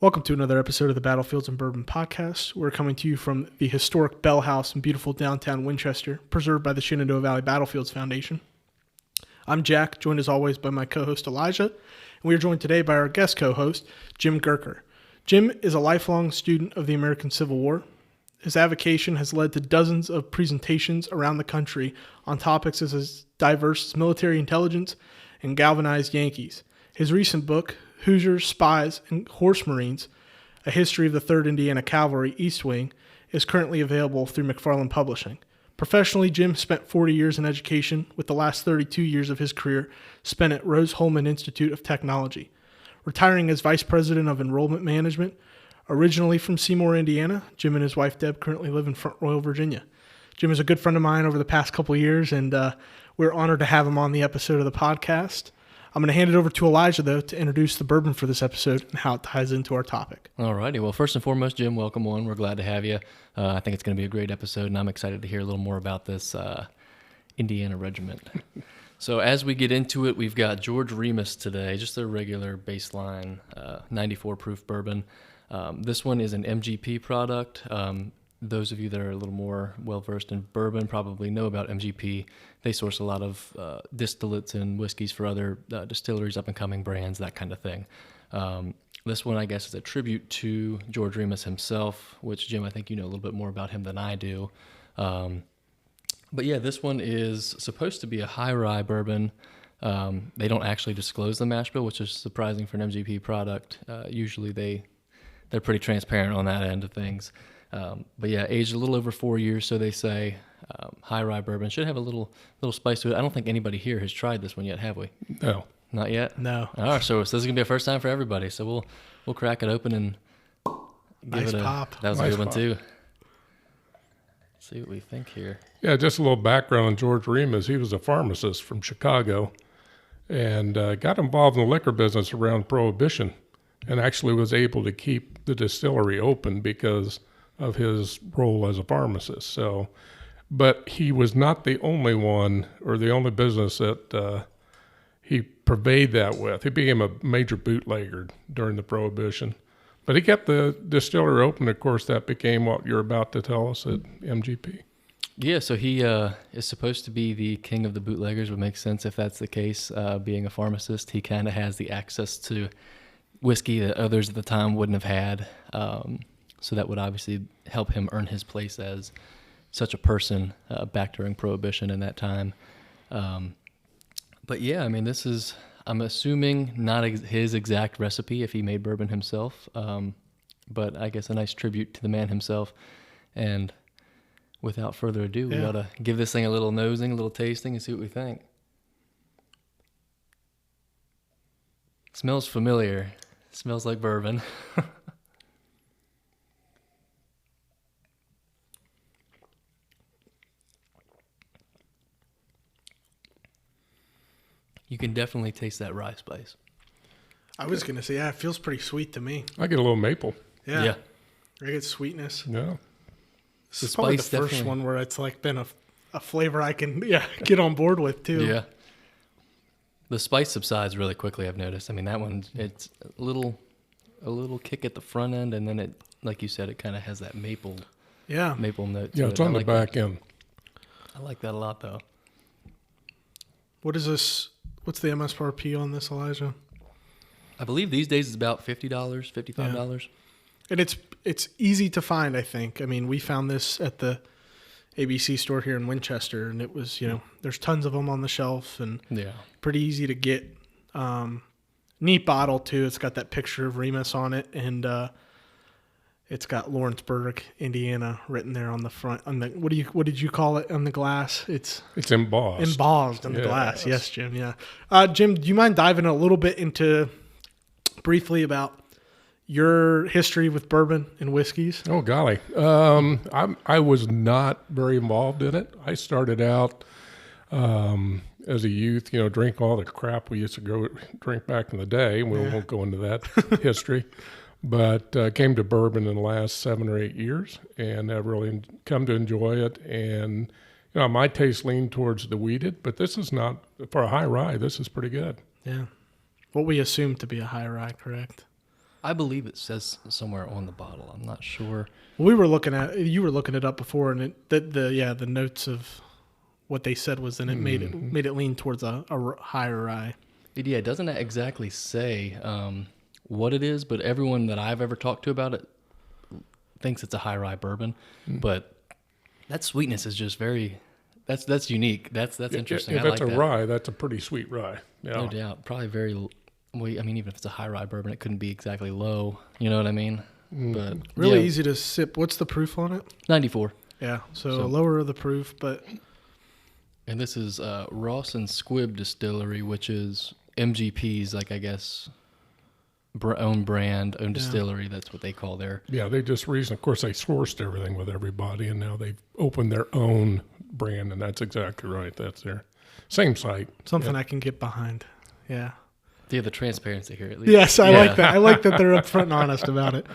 Welcome to another episode of the Battlefields and Bourbon Podcast. We're coming to you from the historic Bell House in beautiful downtown Winchester, preserved by the Shenandoah Valley Battlefields Foundation. I'm Jack, joined as always by my co-host Elijah, and we are joined today by our guest co-host, Jim Goecker. Jim is a lifelong student of the American Civil War. His avocation has led to dozens of presentations around the country on topics as diverse as military intelligence and galvanized Yankees. His recent book, Hoosiers, Spies, and Horse Marines, A History of the 3rd Indiana Cavalry East Wing, is currently available through McFarland Publishing. Professionally, Jim spent 40 years in education, with the last 32 years of his career spent at Rose-Hulman Institute of Technology. Retiring as Vice President of Enrollment Management, originally from Seymour, Indiana, Jim and his wife Deb currently live in Front Royal, Virginia. Jim is a good friend of mine over the past couple of years, and we're honored to have him on the episode of the podcast. I'm going to hand it over to Elijah, though, to introduce the bourbon for this episode and how it ties into our topic. All righty. Well, first and foremost, Jim, welcome on. We're glad to have you. I think it's going to be a great episode, and I'm excited to hear a little more about this Indiana regiment. So as we get into it, we've got George Remus today, just a regular baseline 94 proof bourbon. This one is an MGP product. Those of you that are a little more well-versed in bourbon probably know about MGP. They source a lot of distillates and whiskeys for other distilleries, up-and-coming brands, that kind of thing. This one, I guess, is a tribute to George Remus himself, which, Jim, I think you know a little bit more about him than I do. But yeah, this one is supposed to be a high rye bourbon. They don't actually disclose the mash bill, which is surprising for an MGP product. Usually they're pretty transparent on that end of things. But yeah, aged a little over 4 years, so they say. High rye bourbon should have a little spice to it. I don't think anybody here has tried this one yet, have we? No. Not yet? No. All right, so this is going to be a first time for everybody. So we'll crack it open and give Nice it a pop. That was Nice a good one pop. too. Let's see what we think here. Yeah, just a little background on George Remus. He was a pharmacist from Chicago and got involved in the liquor business around Prohibition and actually was able to keep the distillery open because of his role as a pharmacist. So, but he was not the only one or the only business that he purveyed that with. He became a major bootlegger during the Prohibition. But he kept the distillery open. Of course, that became what you're about to tell us at MGP. Yeah, so he is supposed to be the king of the bootleggers. Would make sense if that's the case. Being a pharmacist, he kind of has the access to whiskey that others at the time wouldn't have had. So that would obviously help him earn his place as such a person back during Prohibition in that time. But yeah, I mean, this is, I'm assuming, not his exact recipe if he made bourbon himself, but I guess a nice tribute to the man himself. And without further ado, we ought to give this thing a little nosing, a little tasting, and see what we think. It smells familiar. It smells like bourbon. You can definitely taste that rye spice. I was going to say, it feels pretty sweet to me. I get a little maple. Yeah. I get sweetness. Yeah. This The is probably the spice first definitely- one where it's like been a flavor I can get on board with too. Yeah. The spice subsides really quickly, I've noticed. I mean, that one, it's a little kick at the front end, and then it, like you said, it kind of has that maple Yeah. note to Yeah, it. it's on the back end. I like that a lot, though. What is this? What's the MSRP on this, Elijah? I believe these days it's about $50, $55. And it's easy to find, I think. I mean, we found this at the ABC store here in Winchester, and it was, there's tons of them on the shelf and Yeah. pretty easy to get. Neat bottle, too. It's got that picture of Remus on it, and it's got Lawrenceburg, Indiana written there on the front. On the what did you call it on the glass? It's embossed. Embossed on the glass. Yes, Jim. Yeah. Jim, do you mind diving a little bit into briefly about your history with bourbon and whiskeys? Oh, golly. I was not very involved in it. I started out as a youth, drink all the crap we used to go drink back in the day. We won't go into that history. But came to bourbon in the last 7 or 8 years, and I've really come to enjoy it. And my taste leaned towards the wheated, but this is not, for a high rye, this is pretty good. Yeah. What we assume to be a high rye, correct? I believe it says somewhere on the bottle. I'm not sure. You were looking it up before, and the notes of what they said was in it made it lean towards a higher rye. Yeah, it doesn't exactly say what it is, but everyone that I've ever talked to about it thinks it's a high rye bourbon. But that sweetness is just that's unique. That's interesting. If I it's like a that. rye, that's a pretty sweet rye. Yeah. No doubt. Probably very. Well, I mean, even if it's a high rye bourbon, it couldn't be exactly low. You know what I mean? But Really easy to sip. What's the proof on it? 94. Yeah, so lower the proof, but... And this is Ross Squibb Distillery, which is MGP's, like, I guess, own brand, own distillery. That's what they call their... Yeah, they just of course, they sourced everything with everybody, and now they've opened their own brand, and that's exactly right. That's their same site. Something I can get behind. Yeah. Yeah, the transparency here, at least. Yes, I like that. I like that they're upfront and honest about it.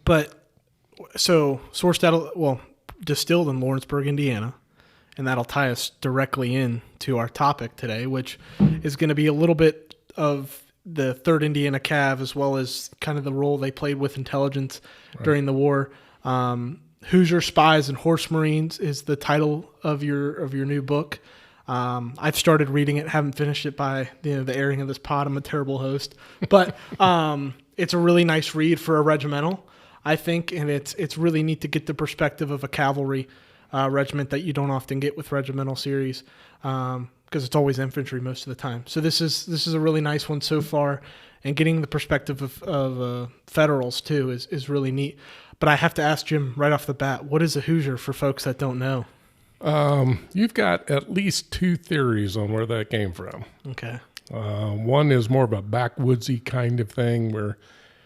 But so distilled in Lawrenceburg, Indiana, and that'll tie us directly into our topic today, which is going to be a little bit of the 3rd Indiana Cav, as well as kind of the role they played with intelligence during the war. Hoosier Spies and Horse Marines is the title of your new book. I've started reading it, haven't finished it by the airing of this pod. I'm a terrible host, but it's a really nice read for a regimental, I think, and it's really neat to get the perspective of a cavalry regiment that you don't often get with regimental series, because it's always infantry most of the time. So this is a really nice one so far, and getting the perspective of Federals too is really neat. But I have to ask Jim right off the bat, what is a Hoosier for folks that don't know? You've got at least 2 theories on where that came from. Okay. One is more of a backwoodsy kind of thing, where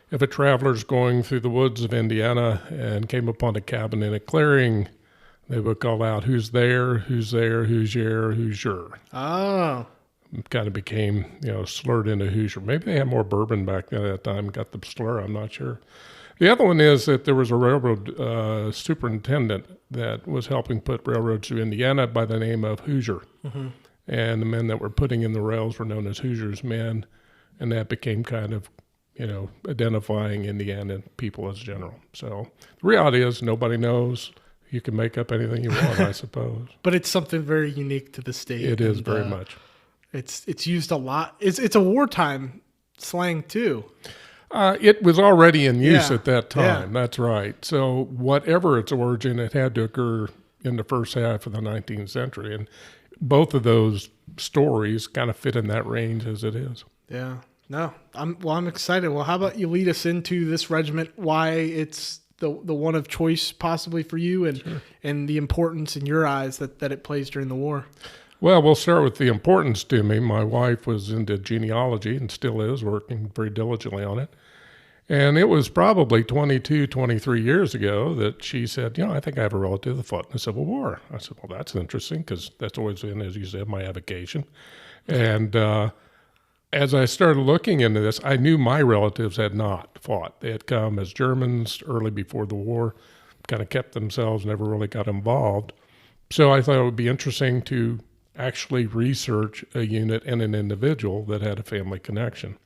if a traveler's going through the woods of Indiana and came upon a cabin in a clearing, they would call out, who's there, who's there, who's here, who's your. Oh. It kind of became, slurred into Hoosier. Maybe they had more bourbon back then at that time, got the slur, I'm not sure. The other one is that there was a railroad superintendent that was helping put railroads through Indiana by the name of Hoosier. Mm-hmm. And the men that were putting in the rails were known as Hoosier's men, and that became kind of, identifying Indiana people as general. So the reality is nobody knows. You can make up anything you want, I suppose. But it's something very unique to the state. It is very much. It's used a lot. It's a wartime slang too. It was already in use at that time. Yeah. That's right. So whatever its origin, it had to occur in the first half of the 19th century. And both of those stories kind of fit in that range as it is. Yeah. No, I'm excited. Well, how about you lead us into this regiment, why it's the one of choice possibly for you, and the importance in your eyes that it plays during the war. Well, we'll start with the importance to me. My wife was into genealogy and still is, working very diligently on it. And it was probably 22, 23 years ago that she said, I think I have a relative that fought in the Civil War. I said, well, that's interesting, because that's always been, as you said, my avocation. And as I started looking into this, I knew my relatives had not fought. They had come as Germans early before the war, kind of kept themselves, never really got involved. So I thought it would be interesting to actually research a unit and an individual that had a family connection.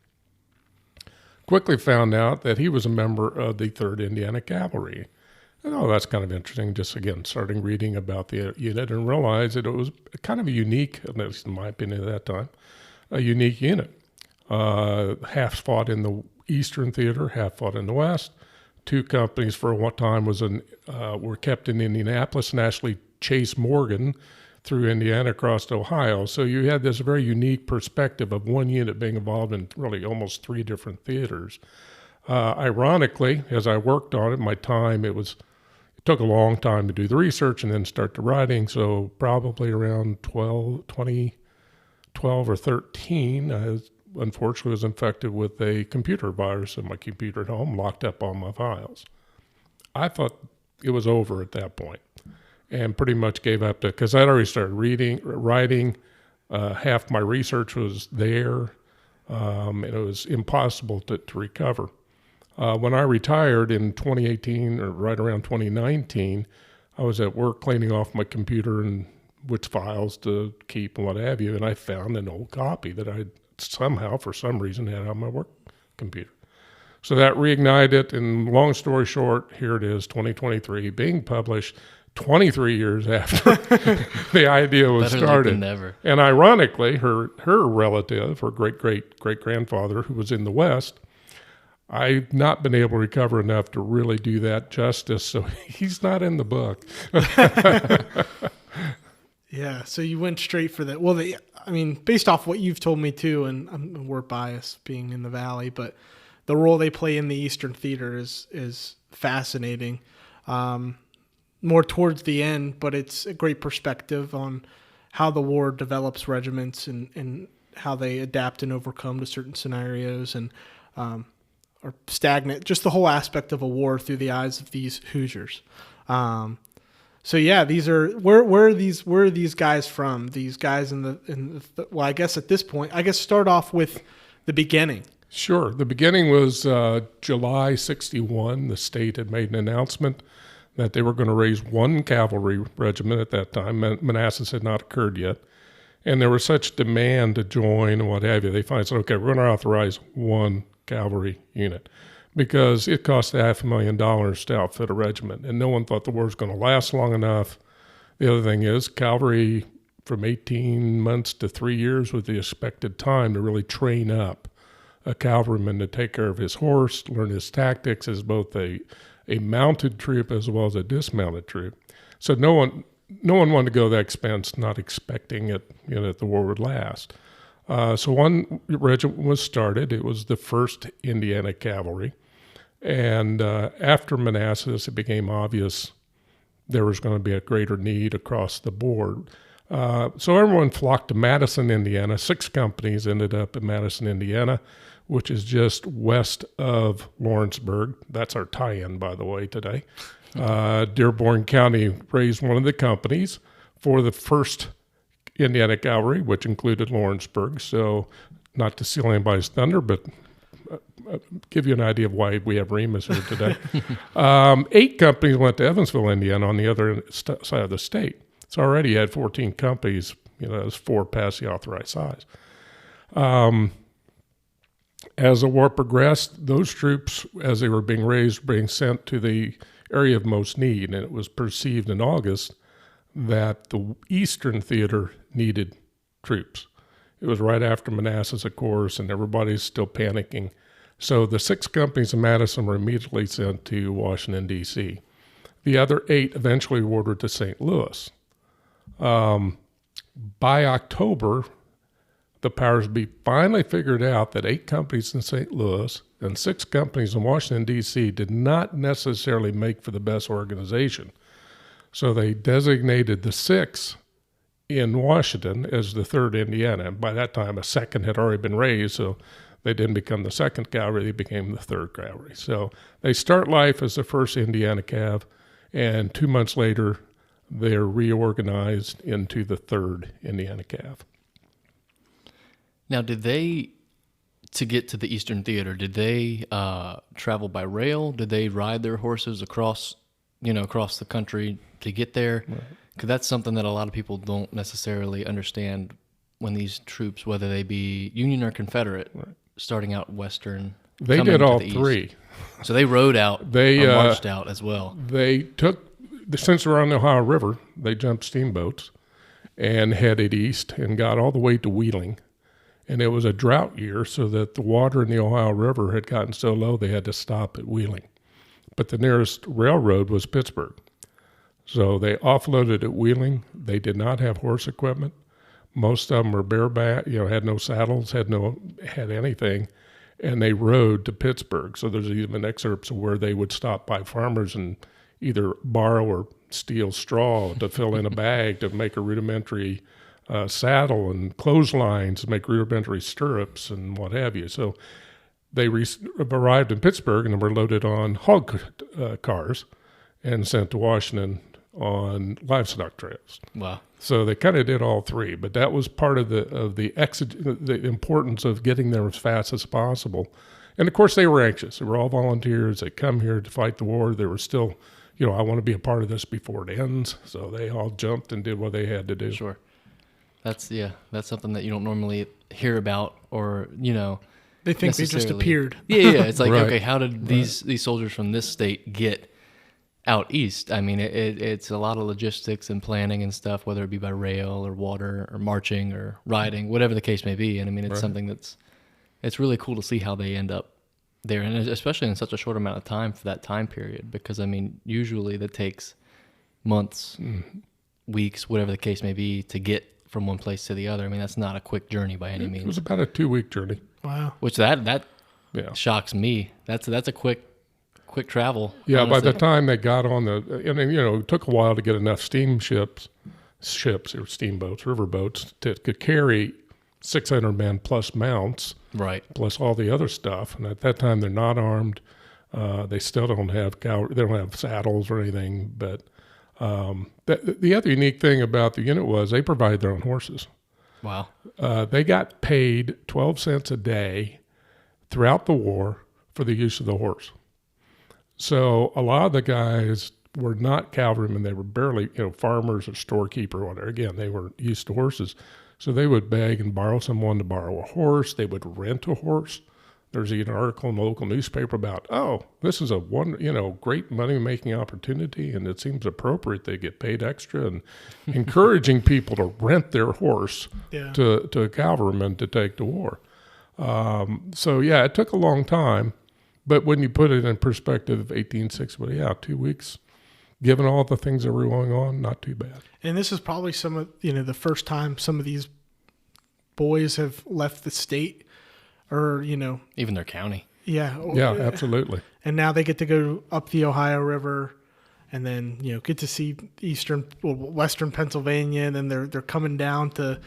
Quickly found out that he was a member of the 3rd Indiana Cavalry. And, that's kind of interesting. Just, again, starting reading about the unit and realized that it was kind of a unique, at least in my opinion at that time, a unique unit. Half fought in the Eastern Theater, half fought in the West. 2 companies for one time were kept in Indianapolis and actually chased Morgan through Indiana across to Ohio. So you had this very unique perspective of one unit being involved in really almost 3 different theaters. Ironically, as I worked on it, it took a long time to do the research and then start the writing. So probably around 2012 or 13, I unfortunately was infected with a computer virus in my computer at home, locked up all my files. I thought it was over at that point, and pretty much gave up because I'd already started writing. Half my research was there, and it was impossible to recover. When I retired in 2018, or right around 2019, I was at work cleaning off my computer and which files to keep and what have you, and I found an old copy that I'd somehow, for some reason, had it on my work computer. So that reignited it, and long story short, here it is, 2023, being published 23 years after the idea was Better late started. than never. And ironically, her relative, her great-great-great-grandfather, who was in the West, I've not been able to recover enough to really do that justice, so he's not in the book. Yeah, so you went straight for that. Well, based off what you've told me too, and we're biased being in the Valley, but the role they play in the Eastern Theater is fascinating. More towards the end, but it's a great perspective on how the war develops regiments and how they adapt and overcome to certain scenarios and are stagnant. Just the whole aspect of a war through the eyes of these Hoosiers. So yeah, these are where are these guys from? These guys well, I guess at this point, start off with the beginning. Sure. The beginning was July 61. The state had made an announcement that they were going to raise one cavalry regiment at that time. Manassas had not occurred yet. And there was such demand to join and what have you. They finally said, okay, we're going to authorize one cavalry unit because it cost $500,000 to outfit a regiment. And no one thought the war was going to last long enough. The other thing is cavalry from 18 months to 3 years was the expected time to really train up a cavalryman to take care of his horse, learn his tactics as both a mounted troop as well as a dismounted troop. So no one wanted to go that expense, not expecting it, that the war would last. So one regiment was started. It was the 1st Indiana Cavalry. And after Manassas, it became obvious there was going to be a greater need across the board. So everyone flocked to Madison, Indiana. 6 companies ended up in Madison, Indiana, which is just west of Lawrenceburg. That's our tie-in, by the way, today. Dearborn County raised one of the companies for the 1st Indiana Cavalry, which included Lawrenceburg. So not to steal anybody's thunder, but give you an idea of why we have Remus here today. 8 companies went to Evansville, Indiana, on the other side of the state. So already you had 14 companies, that was 4 past the authorized size. As the war progressed, those troops, as they were being raised, were being sent to the area of most need, and it was perceived in August that the Eastern Theater needed troops. It was right after Manassas, of course, and everybody's still panicking. So the 6 companies in Madison were immediately sent to Washington, D.C. The other 8 eventually were ordered to St. Louis. By October, the powers be finally figured out that 8 companies in St. Louis and 6 companies in Washington, D.C. did not necessarily make for the best organization. So they designated the 6 in Washington as the 3rd Indiana. And by that time, a 2nd had already been raised, so they didn't become the 2nd Cavalry, they became the 3rd Cavalry. So they start life as the 1st Indiana Cav, and 2 months later, they're reorganized into the 3rd Indiana Cav. Now, to get to the Eastern Theater, did they travel by rail? Did they ride their horses across the country to get there? Because that's something that a lot of people don't necessarily understand when these troops, whether they be Union or Confederate, starting out Western. They did all 3. So they rode out, or marched out as well. They took, since we're on the Ohio River, they jumped steamboats and headed east and got all the way to Wheeling. And it was a drought year, so that the water in the Ohio River had gotten so low they had to stop at Wheeling. But the nearest railroad was Pittsburgh. So they offloaded at Wheeling. They did not have horse equipment. Most of them were bareback, had no saddles, had anything. And they rode to Pittsburgh. So there's even excerpts of where they would stop by farmers and either borrow or steal straw to fill in a bag to make a rudimentary saddle, and clotheslines to make rudimentary stirrups and what have you. So they arrived in Pittsburgh and were loaded on hog cars and sent to Washington on livestock trails. Wow! So they kind of did all 3, but that was part of the importance of getting there as fast as possible. And of course, they were anxious. They were all volunteers. They come here to fight the war. They were still, I want to be a part of this before it ends. So they all jumped and did what they had to do. Sure. That's something that you don't normally hear about or, They think they just appeared. Yeah. It's like, Right. okay, how did these soldiers from this state get out east? I mean, it's a lot of logistics and planning and stuff, whether it be by rail or water or marching or riding, whatever the case may be. And I mean, it's something it's really cool to see how they end up there, and especially in such a short amount of time for that time period, because I mean, usually that takes months, weeks, whatever the case may be, to get from one place to the other. I mean, that's not a quick journey by any means. It was about a 2-week journey. Wow. Which that shocks me. That's a quick travel. Yeah, honestly. by the time they got on it took a while to get enough ships or steamboats, riverboats that could carry 600 men plus mounts, Right. plus all the other stuff. And at that time, they're not armed. They still don't have cavalry. They don't have saddles or anything. But the other unique thing about the unit was they provided their own horses. Wow. They got paid 12 cents a day throughout the war for the use of the horse. So a lot of the guys were not cavalrymen. They were barely, farmers or storekeeper or whatever. Again, they were used to horses. So they would beg and borrow someone to borrow a horse. They would rent a horse. There's even an article in the local newspaper about, this is a great money-making opportunity, and it seems appropriate they get paid extra, and encouraging people to rent their horse to a cavalryman to take to war. It took a long time, but when you put it in perspective of 1860, 2 weeks, given all the things that were going on, not too bad. And this is probably some of, the first time some of these boys have left the state or, Even their county. Yeah. Yeah, absolutely. And now they get to go up the Ohio River and then, get to see western Pennsylvania. And then they're coming down to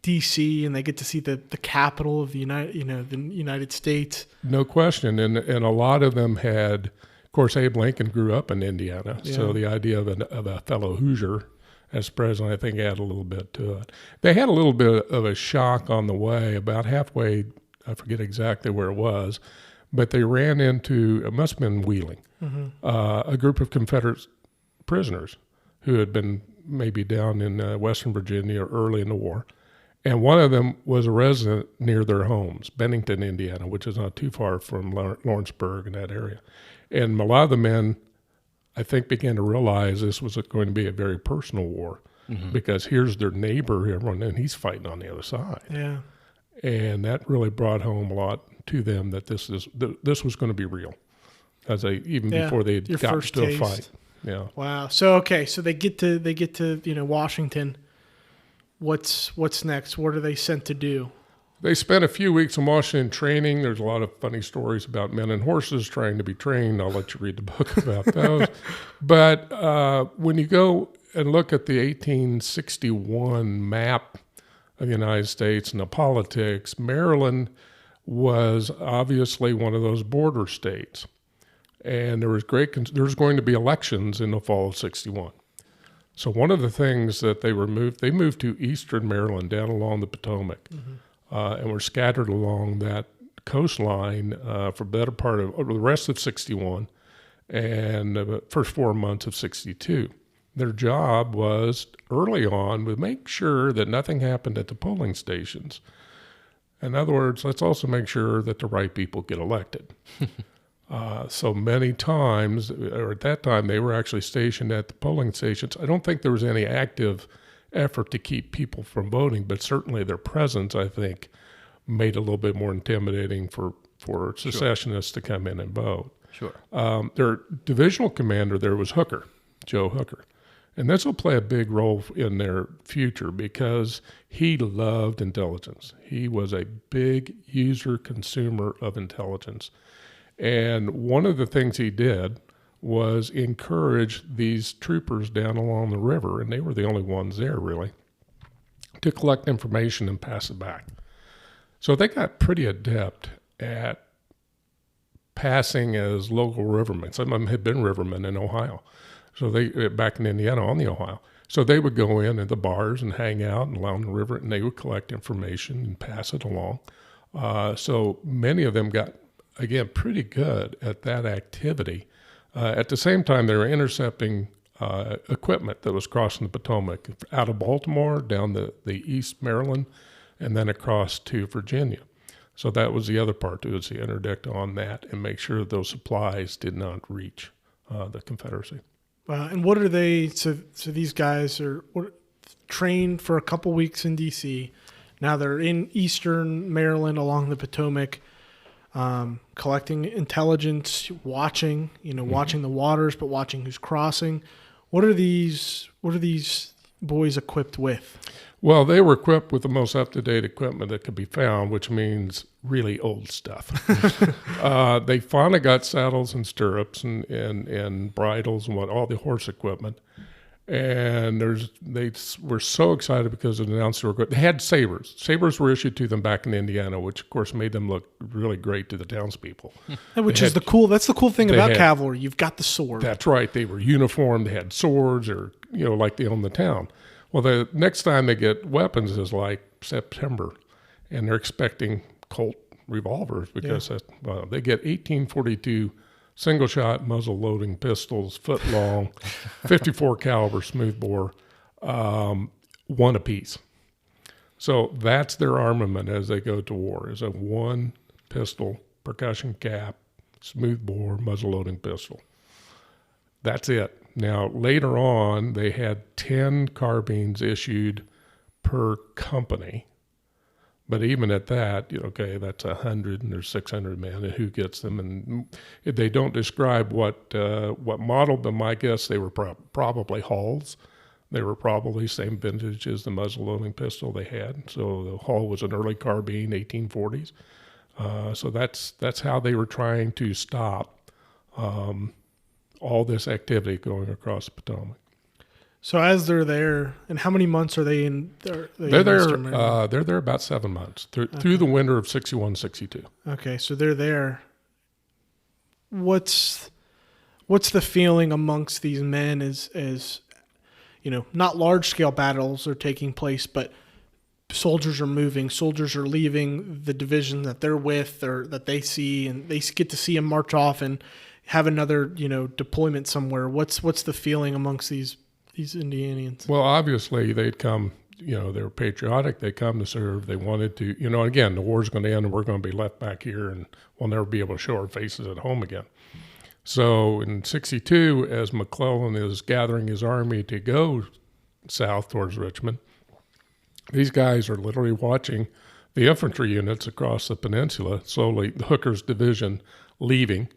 D.C. and they get to see the capital of the United States. No question. And a lot of them had, of course, Abe Lincoln grew up in Indiana. Yeah. So the idea of a fellow Hoosier as president, I think, added a little bit to it. They had a little bit of a shock on the way, about halfway. I forget exactly where it was, but they ran into, it must have been Wheeling, a group of Confederate prisoners who had been maybe down in Western Virginia early in the war. And one of them was a resident near their homes, Bennington, Indiana, which is not too far from Lawrenceburg in that area. And a lot of the men, I think, began to realize this was going to be a very personal war because here's their neighbor, everyone, and he's fighting on the other side. Yeah. And that really brought home a lot to them that this was going to be real, before they got to a fight. Yeah. Wow. So they get to Washington. What's next? What are they sent to do? They spent a few weeks in Washington training. There's a lot of funny stories about men and horses trying to be trained. I'll let you read the book about those. But when you go and look at the 1861 map of the United States and the politics, Maryland was obviously one of those border states. And there's going to be elections in the fall of 61. So one of the things that they moved to eastern Maryland, down along the Potomac, and were scattered along that coastline for the better part of the rest of 61 and the first 4 months of 62. Their job was early on to make sure that nothing happened at the polling stations. In other words, let's also make sure that the right people get elected. So many times, or at that time, they were actually stationed at the polling stations. I don't think there was any active effort to keep people from voting, but certainly their presence, I think, made it a little bit more intimidating for secessionists to come in and vote. Sure. Their divisional commander there was Joe Hooker. And this will play a big role in their future because he loved intelligence. He was a big consumer of intelligence. And one of the things he did was encourage these troopers down along the river, and they were the only ones there really, to collect information and pass it back. So they got pretty adept at passing as local rivermen. Some of them had been rivermen in Ohio. So they, back in Indiana on the Ohio. So they would go in at the bars and hang out along the river, and they would collect information and pass it along. So many of them got, again, pretty good at that activity. At the same time, they were intercepting equipment that was crossing the Potomac out of Baltimore down the East Maryland and then across to Virginia. So that was the other part, too, is the interdict on that and make sure those supplies did not reach the Confederacy. And what are they? So these guys are trained for a couple weeks in D.C. Now they're in eastern Maryland along the Potomac, collecting intelligence, watching the waters, but watching who's crossing. What are these boys equipped with? Well, they were equipped with the most up-to-date equipment that could be found, which means really old stuff. They finally got saddles and stirrups and bridles and all the horse equipment. And they were so excited because it announced they were good. They had sabers. Sabers were issued to them back in Indiana, which of course made them look really great to the townspeople. That's the cool thing about cavalry. You've got the sword. That's right. They were uniformed. They had swords, or like they owned the town. Well, the next time they get weapons is like September, and they're expecting Colt revolvers because they get 1842 single-shot muzzle-loading pistols, foot-long, 54 caliber smoothbore, one apiece. So that's their armament as they go to war, is a one pistol, percussion cap, smoothbore, muzzle-loading pistol. That's it. Now, later on, they had 10 carbines issued per company. But even at that, that's 100 and there's 600 men, and who gets them? And they don't describe what model, but my guess they were probably Halls. They were probably same vintage as the muzzle-loading pistol they had. So the Hall was an early carbine, 1840s. So that's how they were trying to stop all this activity going across the Potomac. So as they're there, and how many months are they in? They're there. They're there about 7 months through the winter of 61, 62. Okay, so they're there. What's the feeling amongst these men as not large scale battles are taking place, but soldiers are moving, soldiers are leaving the division that they're with or that they see, and they get to see them march off and have another deployment somewhere. What's the feeling amongst these Indianians? Well, obviously they'd come, they were patriotic. They come to serve. They wanted to, again, the war's going to end and we're going to be left back here and we'll never be able to show our faces at home again. So in 62, as McClellan is gathering his army to go south towards Richmond, these guys are literally watching the infantry units across the peninsula, slowly the Hooker's division leaving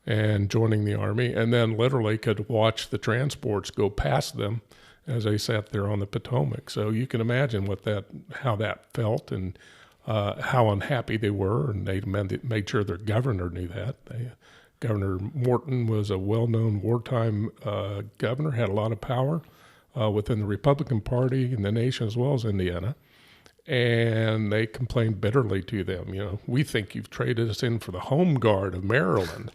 and joining the army, and then literally could watch the transports go past them as they sat there on the Potomac. So you can imagine how that felt and how unhappy they were, and they made sure their governor knew that. Governor Morton was a well-known wartime governor, had a lot of power within the Republican Party in the nation as well as Indiana, and they complained bitterly to them. We think you've traded us in for the home guard of Maryland.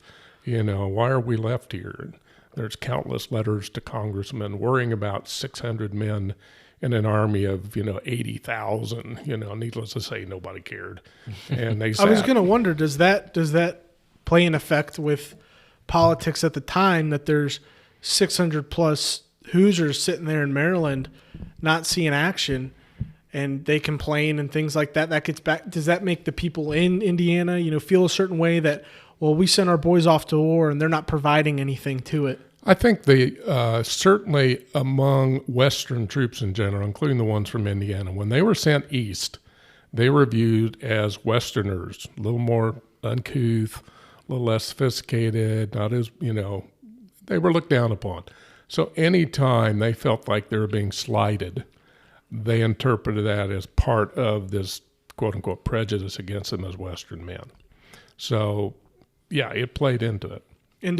Why are we left here? And there's countless letters to congressmen worrying about 600 men in an army of, 80,000. Needless to say, nobody cared. And they I was going to wonder, does that play an effect with politics at the time, that there's 600 plus Hoosiers sitting there in Maryland not seeing action, and they complain and things like that? That gets back. Does that make the people in Indiana, feel a certain way that, well, we sent our boys off to war and they're not providing anything to it? I think certainly among Western troops in general, including the ones from Indiana, when they were sent east, they were viewed as Westerners, a little more uncouth, a little less sophisticated, not as, they were looked down upon. So anytime they felt like they were being slighted, they interpreted that as part of this quote-unquote prejudice against them as Western men. So, yeah, it played into it. And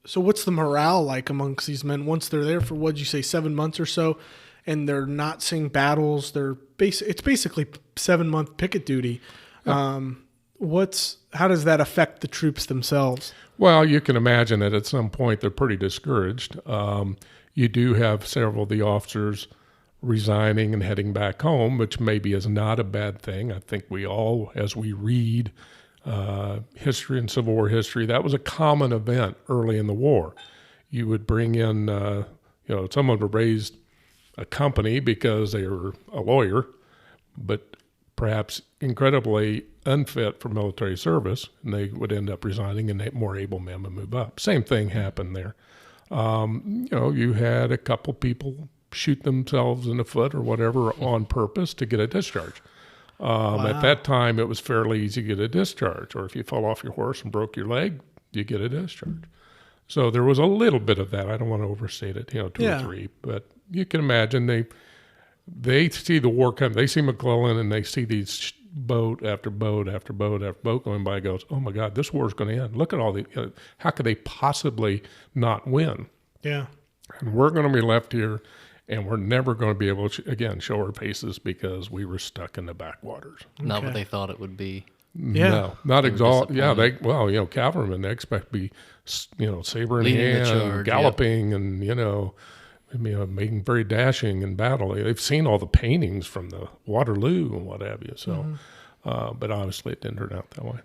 so what's the morale like amongst these men once they're there for, what'd you say, 7 months or so, and they're not seeing battles? It's basically 7-month picket duty. How does that affect the troops themselves? Well, you can imagine that at some point they're pretty discouraged. You do have several of the officers resigning and heading back home, which maybe is not a bad thing. I think we all, as we read history and Civil War history, that was a common event early in the war. You would bring in, someone would raise a company because they were a lawyer, but perhaps incredibly unfit for military service, and they would end up resigning, and more able men would move up. Same thing happened there. You had a couple people shoot themselves in the foot or whatever on purpose to get a discharge. At that time, it was fairly easy to get a discharge, or if you fell off your horse and broke your leg, you get a discharge. So there was a little bit of that. I don't want to overstate it, 2 or 3, but you can imagine they see the war coming. They see McClellan, and they see these boat after boat after boat after boat going by. Goes, oh my God, this war is going to end. Look at all the. How could they possibly not win? Yeah, and we're going to be left here, and we're never going to be able to again show our faces because we were stuck in the backwaters. Not what they thought it would be. Yeah, no, not exhausted. Yeah, cavalrymen, they expect to be, saber in hand, charge, galloping, and making very dashing in battle. They've seen all the paintings from the Waterloo and what have you. So, but obviously it didn't turn out that way.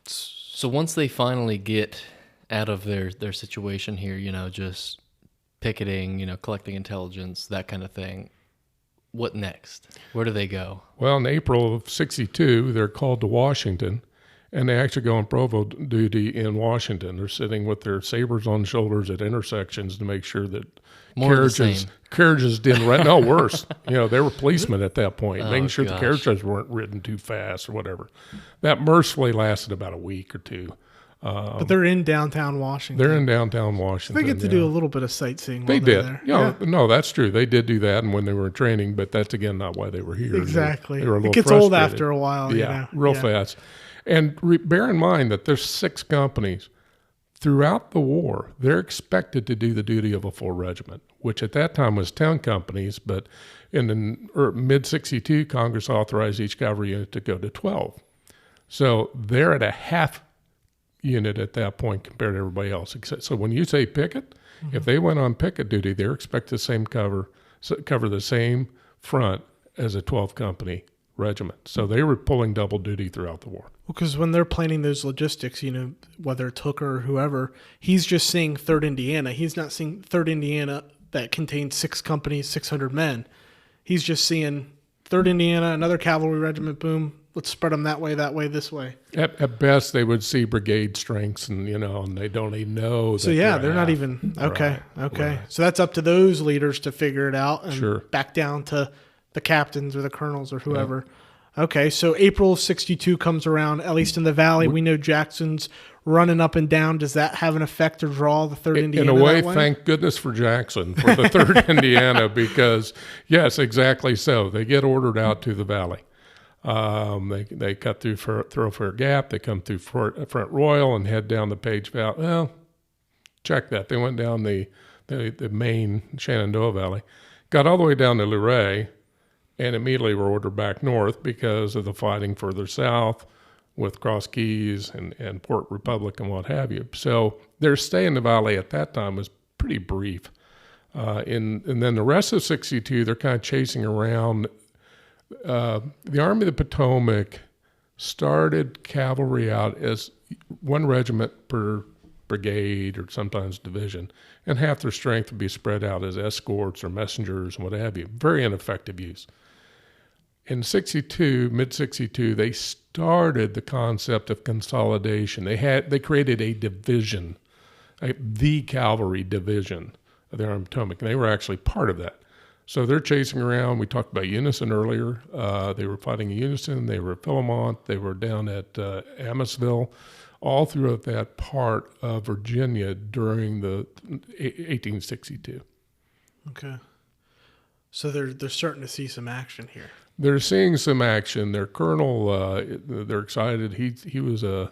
So once they finally get out of their situation here, just picketing, collecting intelligence, that kind of thing, what next? Where do they go? Well, in April of 1962, they're called to Washington, and they actually go on provost duty in Washington. They're sitting with their sabers on shoulders at intersections to make sure that carriages didn't run. No, worse. They were policemen at that point, making sure the carriages weren't ridden too fast or whatever. That mercifully lasted about a week or two. But they're in downtown Washington. They're in downtown Washington. They get to do a little bit of sightseeing. They did. There. No, that's true. They did do that, and when they were in training, but that's again not why they were here. Exactly. They were a little it gets frustrated. old after a while. Real fast. And bear in mind that there's 6 companies throughout the war. They're expected to do the duty of a full regiment, which at that time was 10 companies. But in the mid '62, Congress authorized each cavalry unit to go to 12. So they're at a half unit at that point compared to everybody else. So when you say picket, if they went on picket duty, they're expected to cover the same front as a 12 company regiment. So they were pulling double duty throughout the war. Well, because when they're planning those logistics, whether it's Hooker or whoever, he's just seeing 3rd Indiana. He's not seeing 3rd Indiana that contains 6 companies, 600 men. He's just seeing 3rd Indiana, another cavalry regiment, boom, let's spread them that way, this way. At best, they would see brigade strengths, and and they don't even know. So they're not even okay. Right. So that's up to those leaders to figure it out, and back down to the captains or the colonels or whoever. Yeah. Okay, so April of 1962 comes around. At least in the Valley, we know Jackson's running up and down. Does that have an effect or draw the 3rd Indiana? In a way, thank goodness for Jackson for the 3rd Indiana, because yes, exactly so. They get ordered out to the Valley. They cut through Thoroughfare Gap. They come through Front Royal and head down the Page Valley. Well, check that. They went down the main Shenandoah Valley, got all the way down to Luray, and immediately were ordered back north because of the fighting further south with Cross Keys and Port Republic and what have you. So their stay in the Valley at that time was pretty brief. And then the rest of 1962, they're kind of chasing around. The Army of the Potomac started cavalry out as 1 regiment per brigade or sometimes division, and half their strength would be spread out as escorts or messengers and what have you. Very ineffective use. In mid 62, they started the concept of consolidation. They created a division, the cavalry division of the Army of the Potomac, and they were actually part of that. So they're chasing around. We talked about unison earlier. They were fighting in unison. They were at Philemont. They were down at Amosville, all throughout that part of Virginia during the 1862. Okay. So they're starting to see some action here. They're seeing some action. Their colonel, they're excited. He was an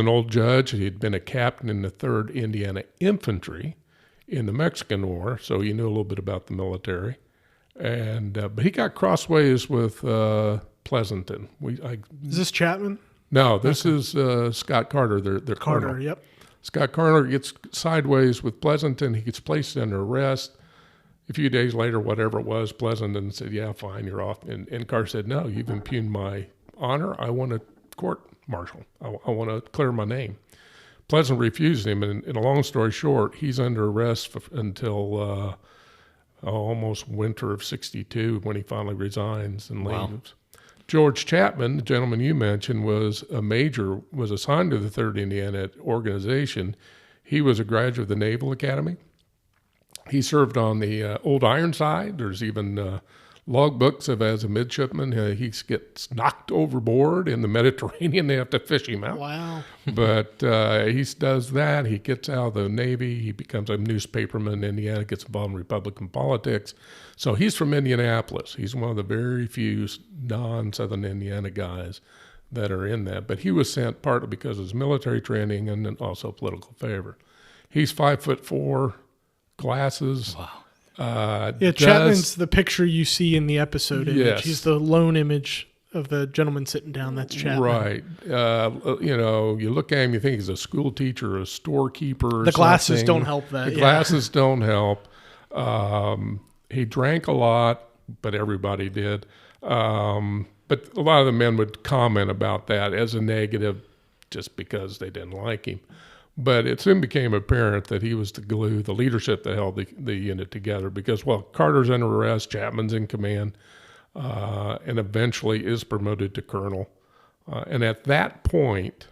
old judge. He had been a captain in the 3rd Indiana Infantry in the Mexican War, so he knew a little bit about the military. And but he got crossways with Pleasanton. Is this Chapman? No, this is Scott Carter. Their Carter, colonel. Yep. Scott Carter gets sideways with Pleasanton. He gets placed under arrest. A few days later, whatever it was, Pleasanton said, "Yeah, fine, you're off." And Carter said, "No, you've impugned my honor. I want a court-martial. I want to clear my name." Pleasant refused him, and in a long story short, he's under arrest until almost winter of 62 when he finally resigns and leaves. Wow. George Chapman, the gentleman you mentioned, was assigned to the 3rd Indiana organization. He was a graduate of the Naval Academy. He served on the Old Ironside. There's even logbooks of as a midshipman. He gets knocked overboard in the Mediterranean. They have to fish him out. Wow. But he does that. He gets out of the Navy. He becomes a newspaperman in Indiana, gets involved in Republican politics. So he's from Indianapolis. He's one of the very few non-Southern Indiana guys that are in that. But he was sent partly because of his military training and then also political favor. He's 5'4", glasses. Wow. Chapman's the picture you see in the episode image. Yes. He's the lone image of the gentleman sitting down. That's Chapman. Right. You look at him, you think he's a school teacher, a storekeeper. The glasses don't help that. The glasses don't help. He drank a lot, but everybody did. But a lot of the men would comment about that as a negative just because they didn't like him. But it soon became apparent that he was the glue, the leadership that held the unit together because, Carter's under arrest, Chapman's in command, and eventually is promoted to colonel. And at that point,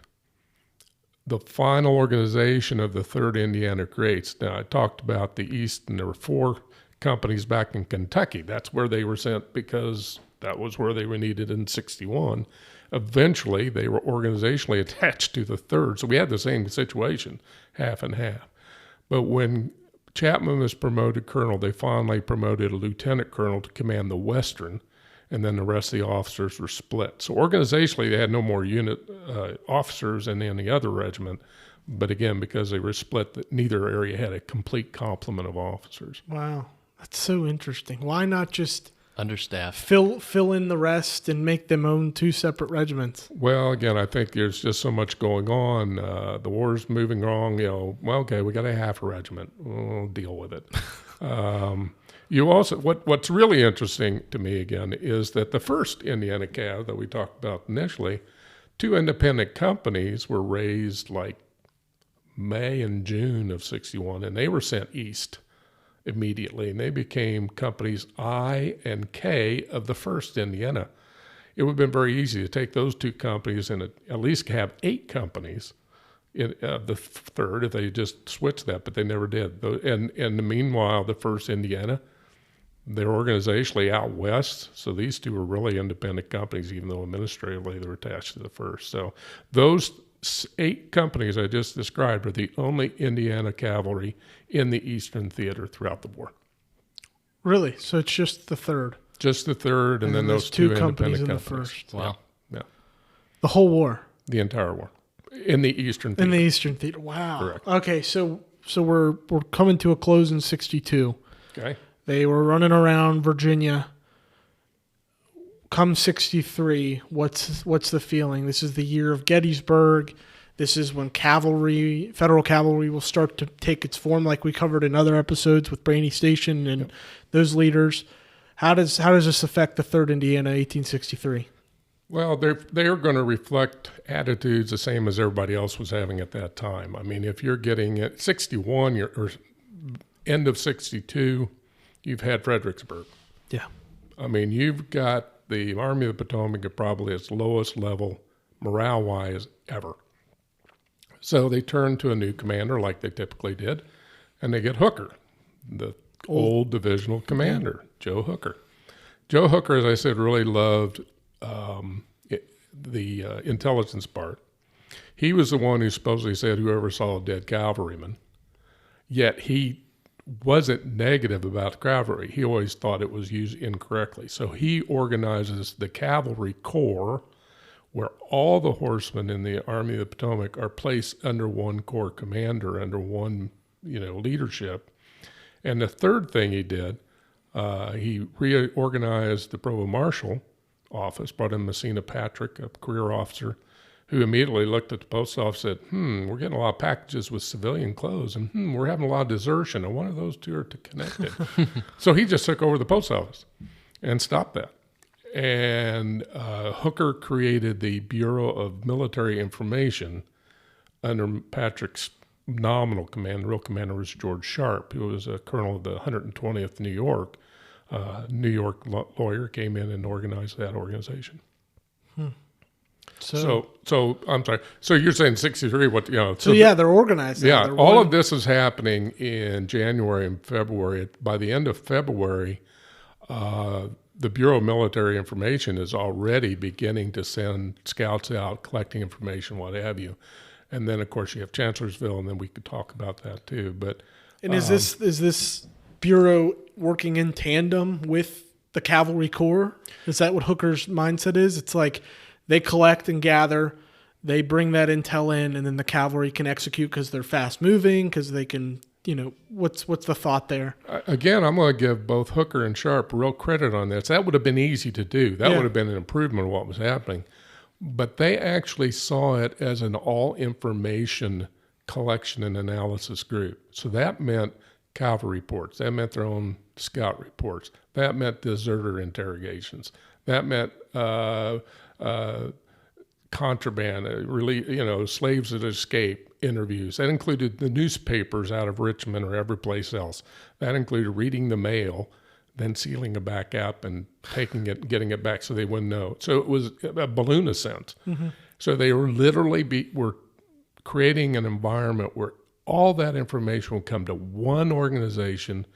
the final organization of the 3rd Indiana creates. Now, I talked about the East, and there were 4 companies back in Kentucky. That's where they were sent because that was where they were needed in 61. Eventually, they were organizationally attached to the 3rd. So we had the same situation, half and half. But when Chapman was promoted colonel, they finally promoted a lieutenant colonel to command the Western, and then the rest of the officers were split. So organizationally, they had no more unit officers than any other regiment. But again, because they were split, neither area had a complete complement of officers. Wow. That's so interesting. Why not just Understaffed. fill in the rest and make them own 2 separate regiments? Well, again, I think there's just so much going on. The war's moving wrong. Okay, we got a half a regiment. We'll deal with it. You also, what's really interesting to me again is that the 1st Indiana Cav that we talked about initially, 2 independent companies were raised like May and June of 61, and they were sent east immediately, and they became companies I and K of the 1st Indiana. It would have been very easy to take those 2 companies and at least have 8 companies in the 3rd if they just switched that, but they never did. And meanwhile, the 1st Indiana, they're organizationally out west, so these 2 were really independent companies, even though administratively they were attached to the 1st. So those 8 companies I just described are the only Indiana cavalry in the Eastern Theater throughout the war. Really? So it's just the 3rd? Just the 3rd, and then those 2 companies in independent the companies. 1st. Wow. Yeah. The whole war? The entire war. In the Eastern Theater. In the Eastern Theater. Wow. Correct. Okay, so we're coming to a close in 62. Okay. They were running around Virginia. Come 63, what's the feeling? This is the year of Gettysburg. This is when federal cavalry will start to take its form, like we covered in other episodes with Brainy Station and those leaders. How does this affect the 3rd Indiana 1863? Well, they're going to reflect attitudes the same as everybody else was having at that time. I mean, if you're getting at 61 or end of 62, you've had Fredericksburg. Yeah. I mean, you've got the Army of the Potomac at probably its lowest level morale-wise ever. So they turn to a new commander like they typically did, and they get Hooker, the old divisional commander, Joe Hooker. Joe Hooker, as I said, really loved the intelligence part. He was the one who supposedly said whoever saw a dead cavalryman, yet he wasn't negative about cavalry. He always thought it was used incorrectly. So he organizes the cavalry corps where all the horsemen in the Army of the Potomac are placed under one corps commander, under one leadership. And the third thing he did, he reorganized the provost marshal office, brought in Messina Patrick, a career officer, who immediately looked at the post office and said, we're getting a lot of packages with civilian clothes, and we're having a lot of desertion, and one of those 2 are connected. So he just took over the post office and stopped that. And Hooker created the Bureau of Military Information under Patrick's nominal command. The real commander was George Sharp, who was a colonel of the 120th New York. New York lawyer came in and organized that organization. So I'm sorry. So you're saying 63? What So yeah, they're organized. Yeah, They're all of this is happening in January and February. By the end of February, the Bureau of Military Information is already beginning to send scouts out, collecting information, what have you. And then, of course, you have Chancellorsville, and then we could talk about that too. But is this bureau working in tandem with the Cavalry Corps? Is that what Hooker's mindset is? It's like they collect and gather, they bring that intel in, and then the cavalry can execute because they're fast moving, because they can, what's the thought there? Again, I'm going to give both Hooker and Sharp real credit on this. That would have been easy to do. That would have been an improvement of what was happening. But they actually saw it as an all-information collection and analysis group. So that meant cavalry reports. That meant their own scout reports. That meant deserter interrogations. That meant contraband, slaves that escape interviews. That included the newspapers out of Richmond or every place else. That included reading the mail, then sealing it back up and taking it, getting it back so they wouldn't know. So it was a balloon ascent. Mm-hmm. So they were literally were creating an environment where all that information would come to one organization,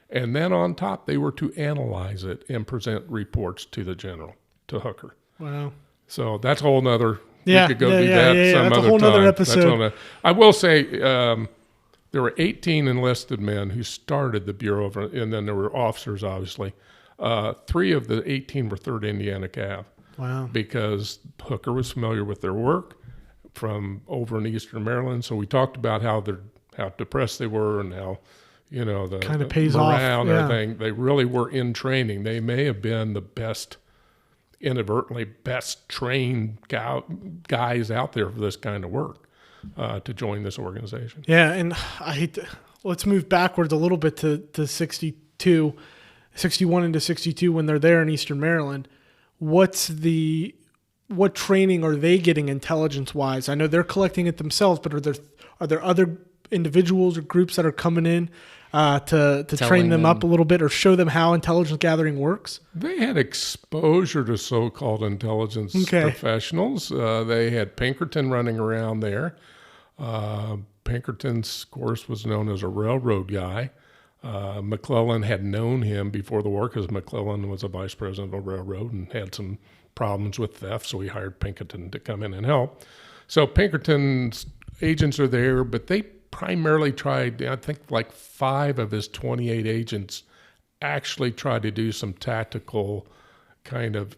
and then on top they were to analyze it and present reports to the general, to Hooker. Wow. So that's a whole nother. Yeah, we could go do that some that's other a whole time. nother episode. I will say there were 18 enlisted men who started the Bureau, and then there were officers, obviously. 3 of the 18 were 3rd Indiana Cav. Wow. Because Hooker was familiar with their work from over in Eastern Maryland. So we talked about how depressed they were and how, the kind of pays morale off. and everything. They really were in training. They may have been the best, inadvertently best trained guys out there for this kind of work to join this organization. Yeah, and I hate to, let's move backwards a little bit to 62, 61 into 62 when they're there in Eastern Maryland. What training are they getting intelligence-wise? I know they're collecting it themselves, but are there other individuals or groups that are coming in to train them up a little bit or show them how intelligence gathering works? They had exposure to so-called intelligence professionals. They had Pinkerton running around there. Pinkerton's, of course, was known as a railroad guy. McClellan had known him before the war because McClellan was a vice president of a railroad and had some problems with theft, so he hired Pinkerton to come in and help. So Pinkerton's agents are there, but they primarily tried, I think like 5 of his 28 agents actually tried to do some tactical kind of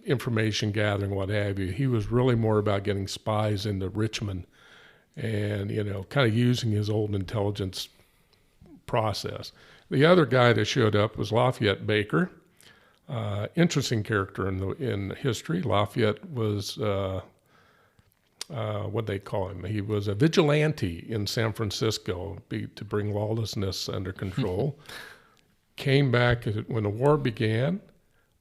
information gathering, what have you. He was really more about getting spies into Richmond and, kind of using his old intelligence process. The other guy that showed up was Lafayette Baker. Interesting character in history. Lafayette was what they call him. He was a vigilante in San Francisco to bring lawlessness under control. Came back when the war began.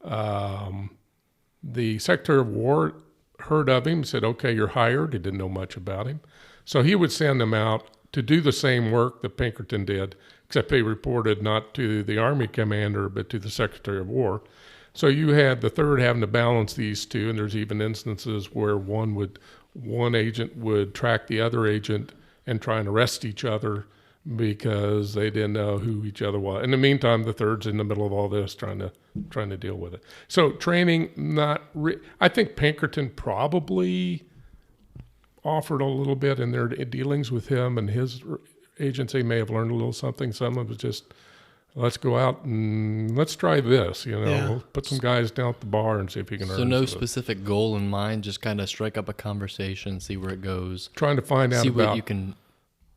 The Secretary of War heard of him, said, "Okay, you're hired." He didn't know much about him, so he would send them out to do the same work that Pinkerton did, except they reported not to the Army commander, but to the Secretary of War. So you had the third having to balance these two, and there's even instances where one agent would track the other agent and try and arrest each other because they didn't know who each other was. In the meantime, the third's in the middle of all this trying to deal with it. So training, I think Pinkerton probably offered a little bit in their dealings with him and his agents. They may have learned a little something. Some of it was just, let's go out and let's try this, We'll put some guys down at the bar and see if you can earn. So no specific goal in mind, just kind of strike up a conversation, see where it goes. Trying to find out about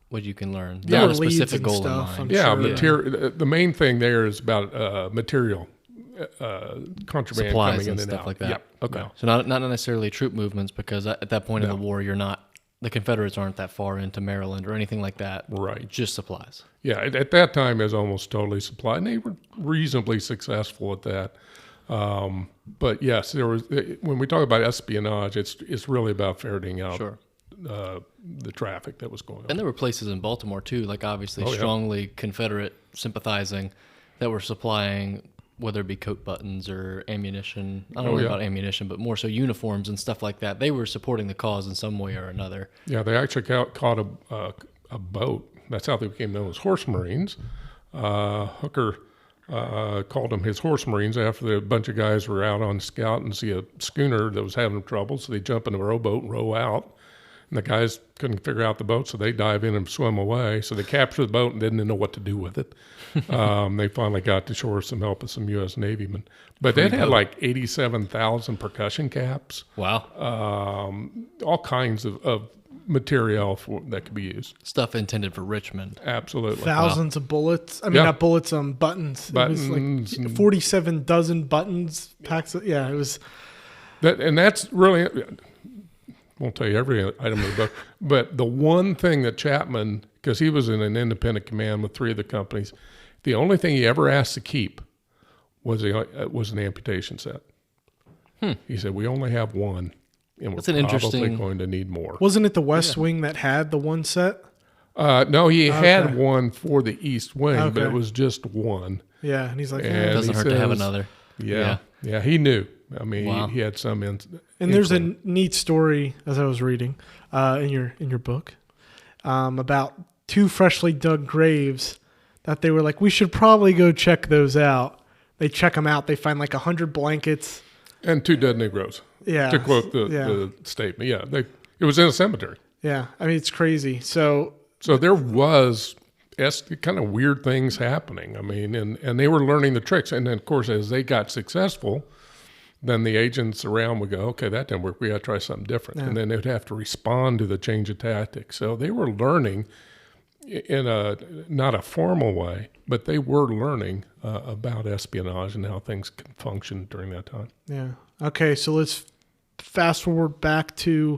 what you can learn. Yeah, not a specific goal stuff, in mind. Material. The main thing there is about material. Contraband supplies coming in and and stuff out. like that. Yep. Okay. No. So not necessarily troop movements, because at that point in the war, the Confederates aren't that far into Maryland or anything like that. Right. Just supplies. Yeah. At that time, it was almost totally supplied, and they were reasonably successful at that. But yes, there was, when we talk about espionage, it's really about ferreting out the traffic that was going on. And there were places in Baltimore too, like obviously strongly Confederate sympathizing, that were supplying, whether it be coat buttons or ammunition. I don't know about ammunition, but more so uniforms and stuff like that. They were supporting the cause in some way or another. Yeah, they actually caught a boat. That's how they became known as Horse Marines. Hooker called them his Horse Marines after a bunch of guys were out on scout and see a schooner that was having trouble, so they jump in a rowboat and row out. And the guys couldn't figure out the boat, so they dive in and swim away. So they captured the boat and didn't know what to do with it. They finally got to shore with some help of some U.S. Navy men. But they had like 87,000 percussion caps. Wow. All kinds of material that could be used. Stuff intended for Richmond. Absolutely. Thousands of bullets. I mean, not bullets, buttons. Buttons. It was like 47 dozen buttons. Packs. It was. And that's really... Won't tell you every item of the book, but the one thing that Chapman, because he was in an independent command with 3 of the companies, the only thing he ever asked to keep was an amputation set. He said, "We only have one, and we're probably going to need more." Wasn't it the West Wing that had the one set? No, he had one for the East Wing, but it was just one. Yeah, and he's like, it doesn't hurt to have another. Yeah, he knew. I mean, he had some and there's a neat story, as I was reading in your book, about 2 freshly dug graves that they were like, we should probably go check those out. They check them out. They find like 100 blankets. And 2 dead Negroes. Yeah. To quote the statement. Yeah, it was in a cemetery. Yeah, I mean, it's crazy. So there was kind of weird things happening. I mean, and they were learning the tricks. And then, of course, as they got successful, then the agents around would go, okay, that didn't work. We got to try something different. Yeah. And then they'd have to respond to the change of tactics. So they were learning in not a formal way, but they were learning about espionage and how things can function during that time. Yeah. Okay, so let's fast forward back to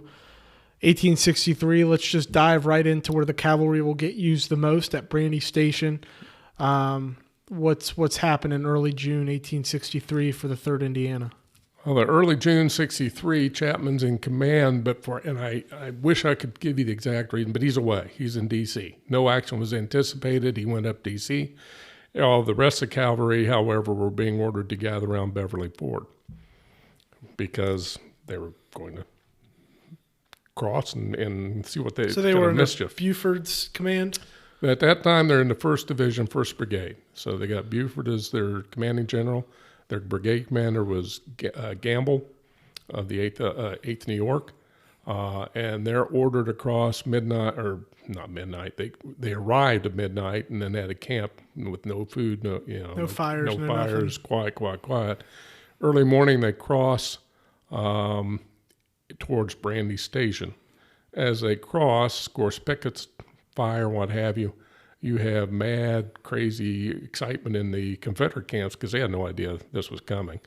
1863. Let's just dive right into where the cavalry will get used the most at Brandy Station. What's happened in early June 1863 for the 3rd Indiana? Well, the early June 63, Chapman's in command, and I wish I could give you the exact reason, but he's away. He's in D.C. No action was anticipated. He went up D.C. All the rest of the cavalry, however, were being ordered to gather around Beverly Ford because they were going to cross and see what they. So they were in Buford's command? At that time, they're in the 1st Division, 1st Brigade. So they got Buford as their commanding general. Their brigade commander was Gamble of the 8th New York. And they're ordered across midnight, or not midnight. They arrived at midnight and then had a camp with no food, no fires, quiet. Early morning, they cross towards Brandy Station. As they cross, of course, pickets fire, what have you. You have mad, crazy excitement in the Confederate camps because they had no idea this was coming.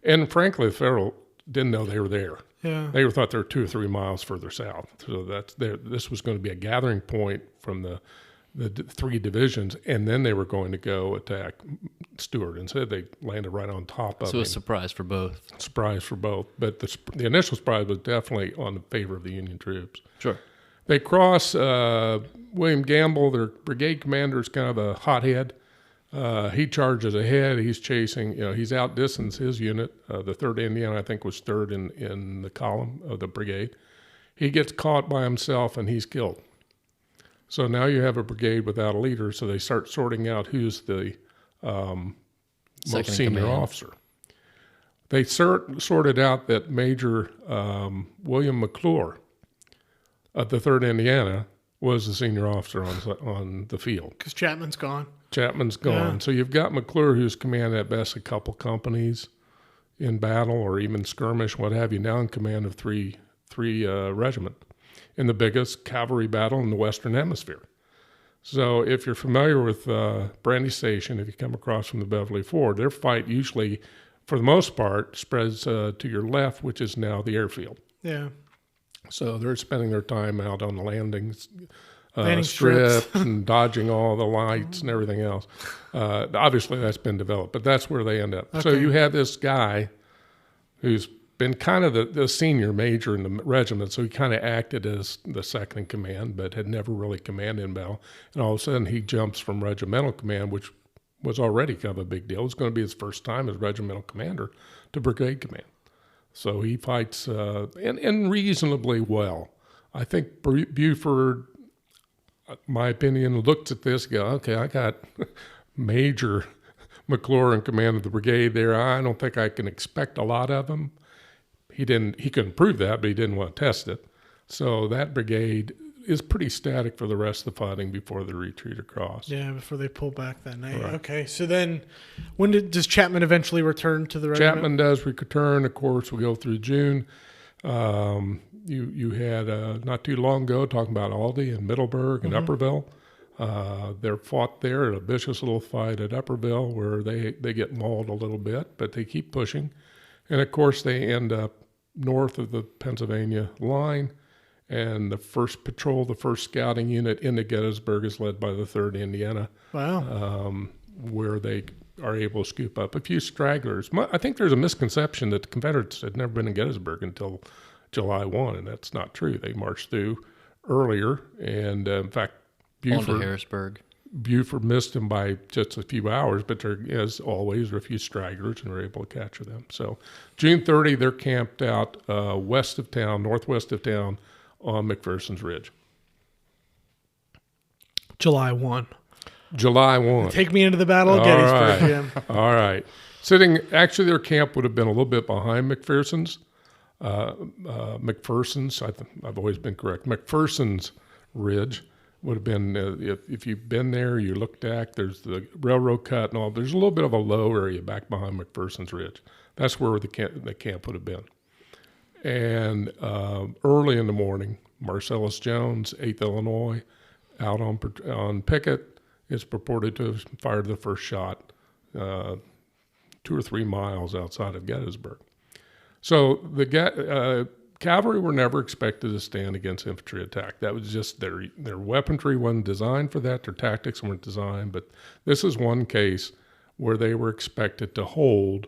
And frankly, the Federal didn't know they were there. Yeah. They thought they were 2 or 3 miles further south. So this was going to be a gathering point from the 3 divisions, and then they were going to go attack Stuart. Instead, they landed right on top of him. So a surprise for both. Surprise for both. But the initial surprise was definitely on the favor of the Union troops. Sure. They cross. William Gamble, their brigade commander, is kind of a hothead. He charges ahead. He's chasing. He's outdistanced his unit. The 3rd Indiana, I think, was 3rd in the column of the brigade. He gets caught by himself, and he's killed. So now you have a brigade without a leader. So they start sorting out who's the most senior officer. They sorted out that Major William McClure of the 3rd Indiana was the senior officer on the field. Because Chapman's gone. Yeah. So you've got McClure, who's commanded at best a couple companies in battle or even skirmish, what have you, now in command of three regiment in the biggest cavalry battle in the Western Hemisphere. So if you're familiar with Brandy Station, if you come across from the Beverly Ford, their fight usually, for the most part, spreads to your left, which is now the airfield. Yeah. So they're spending their time out on the landing strips and dodging all the lights and everything else. Obviously, that's been developed, but that's where they end up. Okay. So you have this guy who's been kind of the senior major in the regiment, so he kind of acted as the second in command, but had never really commanded in battle. And all of a sudden, he jumps from regimental command, which was already kind of a big deal. It was going to be his first time as regimental commander, to brigade command. So he fights and reasonably well. I think Buford, my opinion, looked at this and go, okay, I got Major McClure in command of the brigade there. I don't think I can expect a lot of him. He couldn't prove that, but he didn't want to test it. So that brigade is pretty static for the rest of the fighting before the retreat across. Yeah, before they pull back that night. Right. Okay, so then does Chapman eventually return to the regiment? Chapman does return. Of course, we go through June. You had not too long ago talking about Aldie and Middleburg and Upperville. They're fought there at a vicious little fight at Upperville where they get mauled a little bit, but they keep pushing. And, of course, they end up north of the Pennsylvania line. And the first patrol, the first scouting unit into Gettysburg is led by the 3rd Indiana. Wow. Where they are able to scoop up a few stragglers. I think there's a misconception that the Confederates had never been in Gettysburg until July 1, and that's not true. They marched through earlier, and in fact, On to Harrisburg. Buford missed them by just a few hours, but there, as always, are a few stragglers, and were able to capture them. So June 30, they're camped out northwest of town, on McPherson's Ridge. July 1. July 1. Take me into the Battle of Gettysburg, Jim. All right. Actually, their camp would have been a little bit behind McPherson's. McPherson's, I've always been correct. McPherson's Ridge would have been, if you've been there, you looked back, there's the railroad cut and all. There's a little bit of a low area back behind McPherson's Ridge. That's where the camp would have been. And early in the morning, Marcellus Jones, 8th Illinois, out on picket, is purported to have fired the first shot 2 or 3 miles outside of Gettysburg. So the cavalry were never expected to stand against infantry attack. That was just their weaponry wasn't designed for that. Their tactics weren't designed. But this is one case where they were expected to hold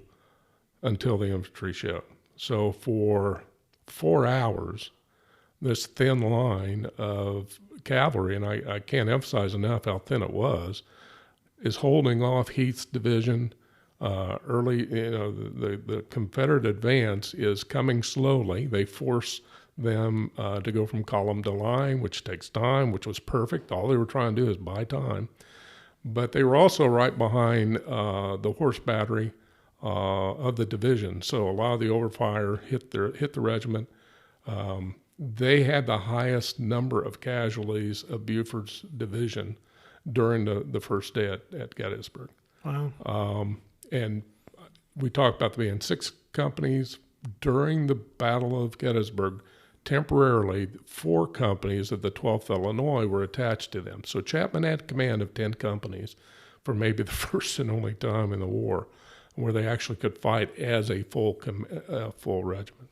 until the infantry showed. So for 4 hours, this thin line of cavalry, and I can't emphasize enough how thin it was, is holding off Heath's division. Early, the Confederate advance is coming slowly. They force them to go from column to line, which takes time, which was perfect. All they were trying to do is buy time. But they were also right behind the horse battery of the division. So a lot of the overfire hit the regiment. They had the highest number of casualties of Buford's division during the first day at Gettysburg. Wow. And we talked about there being 6 companies during the Battle of Gettysburg. Temporarily, 4 companies of the 12th Illinois were attached to them. So Chapman had command of 10 companies for maybe the first and only time in the war where they actually could fight as a full regiment.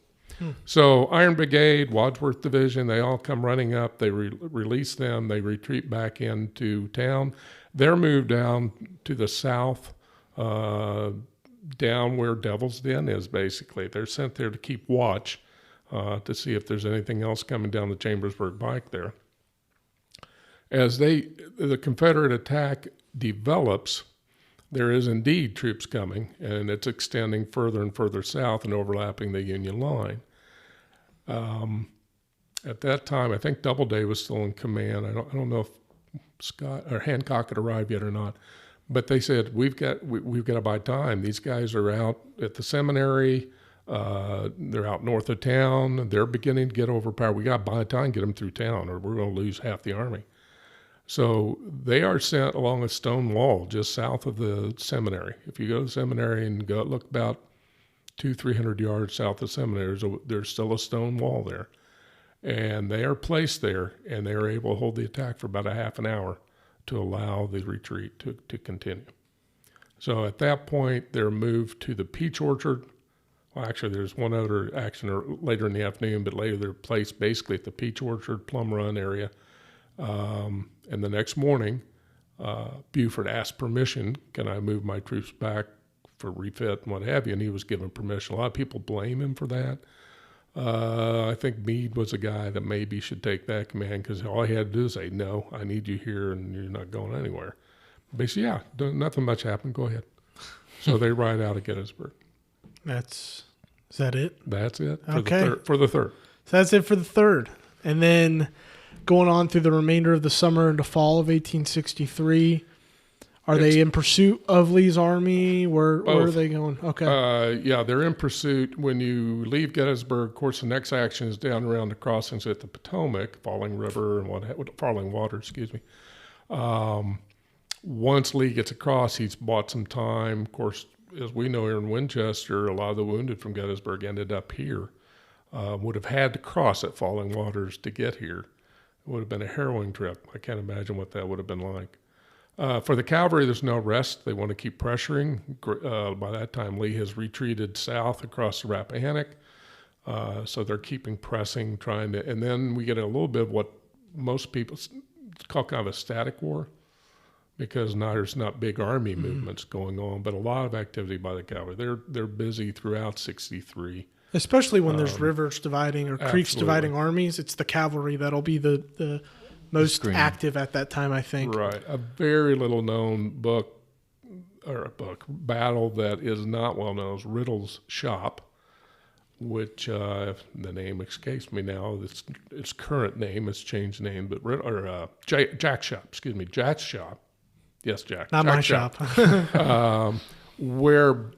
So Iron Brigade, Wadsworth Division, they all come running up. They release them. They retreat back into town. They're moved down to the south, down where Devil's Den is, basically. They're sent there to keep watch to see if there's anything else coming down the Chambersburg Pike there. As the Confederate attack develops, there is indeed troops coming, and it's extending further and further south and overlapping the Union line. At that time, I think Doubleday was still in command. I don't know if Scott or Hancock had arrived yet or not, but they said we've got to buy time. These guys are out at the seminary. They're out north of town. They're beginning to get overpowered. We got to buy time, get them through town, or we're going to lose half the army. So they are sent along a stone wall just south of the seminary. If you go to the seminary and go look about 200-300 yards south of the seminary, there's still a stone wall there. And they are placed there, and they are able to hold the attack for about a half an hour to allow the retreat to continue. So at that point, they're moved to the Peach Orchard. Well, actually, there's one other action later in the afternoon, but later they're placed basically at the Peach Orchard, Plum Run area. And the next morning, Buford asked permission, can I move my troops back for refit and what have you, and he was given permission. A lot of people blame him for that. I think Meade was a guy that maybe should take that command because all he had to do is say, no, I need you here and you're not going anywhere. But he said, yeah, nothing much happened. Go ahead. So they ride out of Gettysburg. Is that it? That's it Okay. for the 3rd. So that's it for the 3rd. And then going on through the remainder of the summer into fall of 1863, are they in pursuit of Lee's army? Where are they going? Okay. Yeah, they're in pursuit. When you leave Gettysburg, of course, the next action is down around the crossings at the Potomac, Falling River and Falling Water, excuse me. Once Lee gets across, he's bought some time. Of course, as we know here in Winchester, a lot of the wounded from Gettysburg ended up here. Would have had to cross at Falling Waters to get here. It would have been a harrowing trip. I can't imagine what that would have been like. For the cavalry, there's no rest. They want to keep pressuring. By that time, Lee has retreated south across the Rappahannock. So they're keeping pressing, trying to, and then we get a little bit of what most people call kind of a static war, because now there's not big army movements going on, but a lot of activity by the cavalry. They're busy throughout 63. Especially when there's rivers dividing or creeks dividing armies. It's the cavalry that'll be the most active at that time, I think. Right. A very little known battle that is not well known is Riddle's Shop, which the name escapes me now. Its current name, it's changed name, but Jack's Shop, excuse me, Jack's Shop. Yes, Jack. Not my shop. Where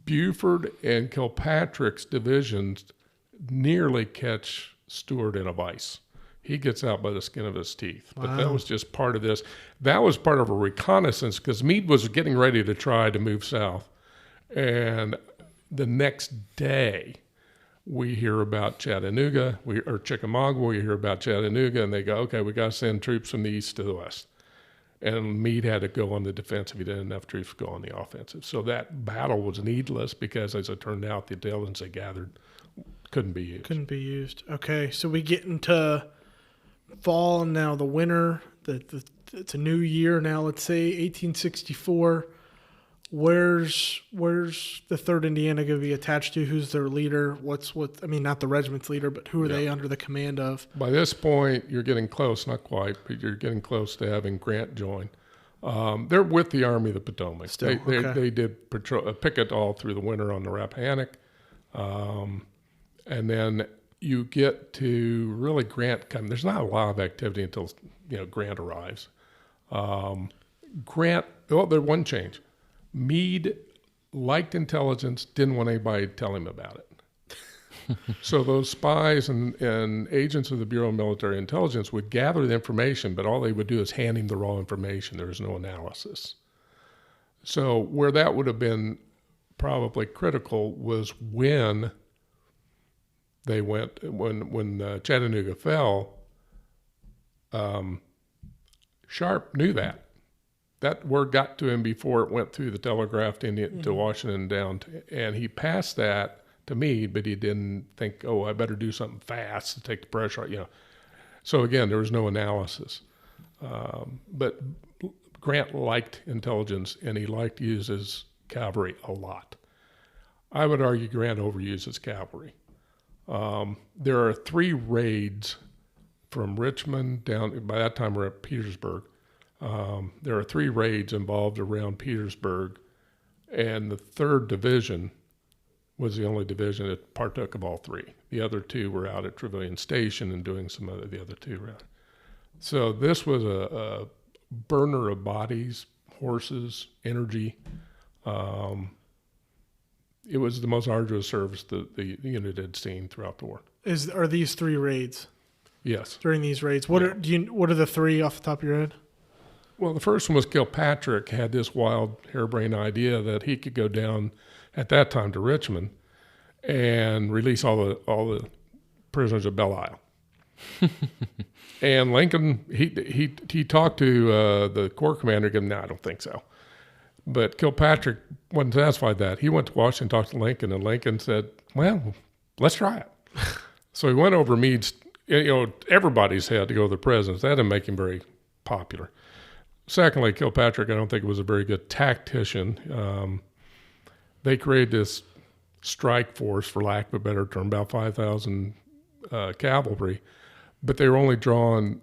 Buford and Kilpatrick's divisions nearly catch Stuart in a vice. He gets out by the skin of his teeth. But that was just part of this. That was part of a reconnaissance because Meade was getting ready to try to move south. And the next day, we hear about Chattanooga, or Chickamauga, we hear about Chattanooga, and they go, okay, we got to send troops from the east to the west. And Meade had to go on the defensive. He didn't have enough troops to go on the offensive. So that battle was needless because, as it turned out, the intelligence they gathered couldn't be used. Okay, so we get into fall and now the winter. It's a new year now, let's say 1864. Where's the 3rd Indiana going to be attached to? Who's their leader? Not the regiment's leader, but who are they under the command of? By this point, you're getting close, not quite, but you're getting close to having Grant join. They're with the Army of the Potomac. They did picket all through the winter on the Rappahannock. And then you get to really Grant come. There's not a lot of activity until Grant arrives. There's one change. Meade liked intelligence, didn't want anybody to tell him about it. So those spies and agents of the Bureau of Military Intelligence would gather the information, but all they would do is hand him the raw information. There was no analysis. So where that would have been probably critical was when they went, when Chattanooga fell, Sharp knew that. That word got to him before it went through the telegraph to Washington down, and he passed that to Meade, but he didn't think, I better do something fast to take the pressure out, So again, there was no analysis. But Grant liked intelligence, and he liked to use his cavalry a lot. I would argue Grant overuses cavalry. There are 3 raids from Richmond down, by that time we're at Petersburg. There are 3 raids involved around Petersburg, and the 3rd Division was the only division that partook of all 3. The other 2 were out at Trevilian Station and doing the other 2 around. So this was a burner of bodies, horses, energy. It was the most arduous service that the unit had seen throughout the war. Are these 3 raids? Yes. During these raids, what are the 3 off the top of your head? Well, the first one was Kilpatrick had this wild, harebrained idea that he could go down at that time to Richmond and release all the prisoners of Belle Isle. And Lincoln, he talked to the Corps commander, and no, I don't think so. But Kilpatrick wasn't satisfied that. He went to Washington, talked to Lincoln, and Lincoln said, well, let's try it. So he went over Meade's, everybody's had to go to the presidents. That didn't make him very popular. Secondly, Kilpatrick, I don't think was a very good tactician. they created this strike force, for lack of a better term, about 5,000 cavalry, but they were only drawn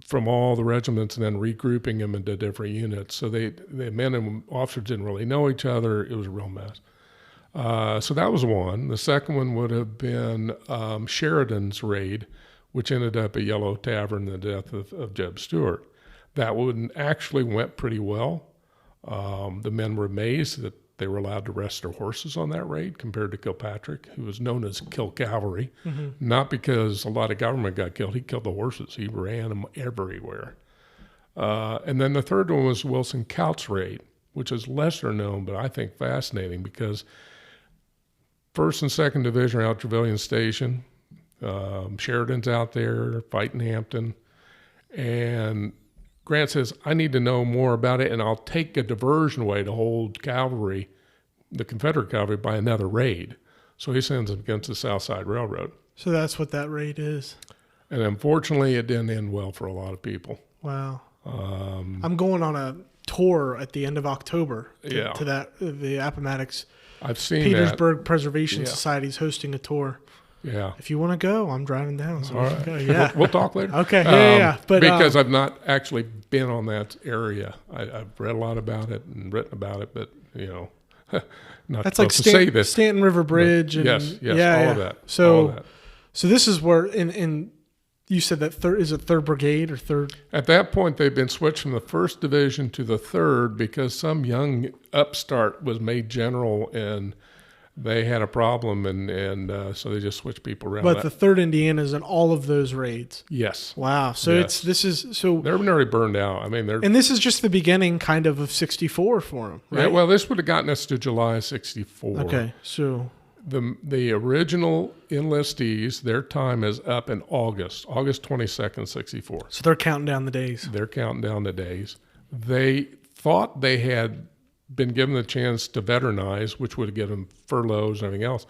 from all the regiments and then regrouping them into different units. So the men and officers didn't really know each other. It was a real mess. So that was one. The second one would have been Sheridan's raid, which ended up at Yellow Tavern, the death of Jeb Stuart. That one actually went pretty well. The men were amazed that they were allowed to rest their horses on that raid compared to Kilpatrick, who was known as Kill Cavalry. Mm-hmm. Not because a lot of government got killed. He killed the horses. He ran them everywhere. And then the third one was Wilson Count's raid, which is lesser known, but I think fascinating because 1st and 2nd Division are out Trevilian Station. Sheridan's out there fighting Hampton. And Grant says, I need to know more about it, and I'll take a diversion way to hold cavalry, the Confederate cavalry, by another raid. So he sends them against the South Side Railroad. So that's what that raid is. And unfortunately, it didn't end well for a lot of people. Wow. I'm going on a tour at the end of October to the Appomattox. I've seen Petersburg Preservation Society is hosting a tour. Yeah. If you want to go, I'm driving down. So all right. go. Yeah. We'll talk later. Okay. Yeah. But because I've not actually been on that area. I've read a lot about it and written about it, but not that's like to say this. Stanton River Bridge. But and, all of that. So this is where in you said that is it 3rd Brigade or 3rd? At that point, they've been switched from the 1st Division to the 3rd because some young upstart was made general and they had a problem, and so they just switched people around. But the 3rd Indiana is in all of those raids. Yes. Wow. So they're nearly burned out. I mean, and this is just the beginning, kind of 64 for them, right? Yeah, well, this would have gotten us to July 64. Okay. So the original enlistees, their time is up in August 22nd, 64. So they're counting down the days. They thought they had been given the chance to veteranize, which would have given them furloughs and everything else.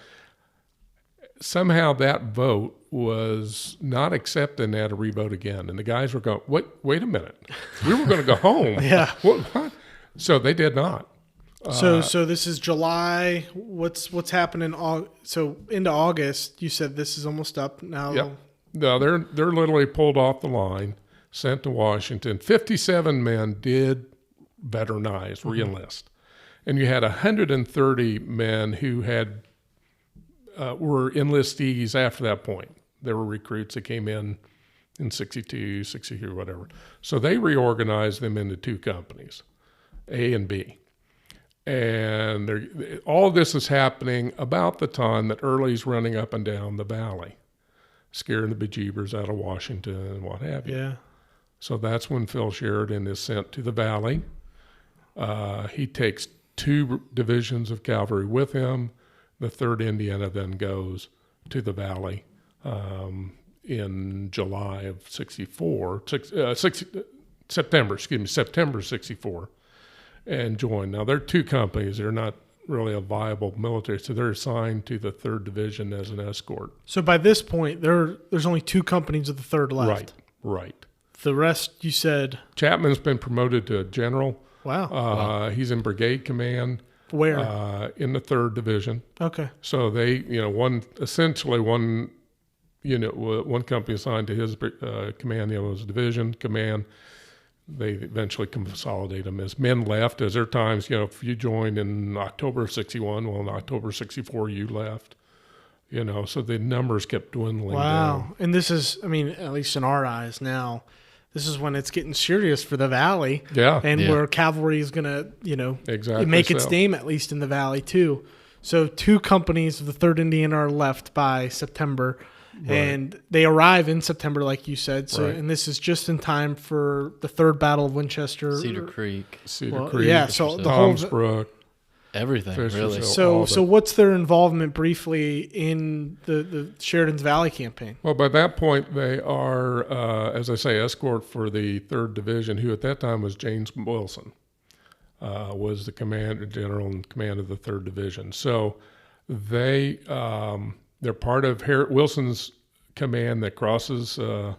Somehow that vote was not accepted and they had to revote again. And the guys were going, wait a minute. We were going to go home. Yeah. What? So they did not. So this is July. What's happening? So into August, you said this is almost up now. Yep. No, they're literally pulled off the line, sent to Washington. 57 men did veteranize, re-enlist. And you had 130 men who were enlistees after that point. There were recruits that came in 62, 63, whatever. So they reorganized them into 2 companies, A and B. And all of this is happening about the time that Early's running up and down the valley, scaring the bejeebers out of Washington and what have you. Yeah. So that's when Phil Sheridan is sent to the valley. He takes 2 divisions of cavalry with him. The 3rd Indiana then goes to the valley in July of 64, September 64, and join. Now, they're 2 companies. They're not really a viable military, so they're assigned to the 3rd Division as an escort. So by this point, there's only 2 companies of the 3rd left. Right. The rest, you said? Chapman's been promoted to a general. Wow. He's in brigade command. Where? In the 3rd Division. Okay. So they, one unit, one company assigned to his command, the other was division command. They eventually consolidate them as men left, as their times, if you joined in October of 61, well, in October of 64, you left. So the numbers kept dwindling down. And this is, at least in our eyes now, this is when it's getting serious for the Valley. Yeah. And where cavalry is going to, exactly make its name, at least in the Valley, too. So 2 companies of the 3rd Indiana are left by September. Right. And they arrive in September, like you said. So, and this is just in time for the 3rd Battle of Winchester. Cedar Creek. Yeah. So the Tomsbrook. Everything, really. So what's their involvement briefly in the Sheridan's Valley campaign? Well, by that point, they are, as I say, escort for the 3rd Division, who at that time was James Wilson, was the commander general in command of the 3rd Division. So they're part of Wilson's command that crosses the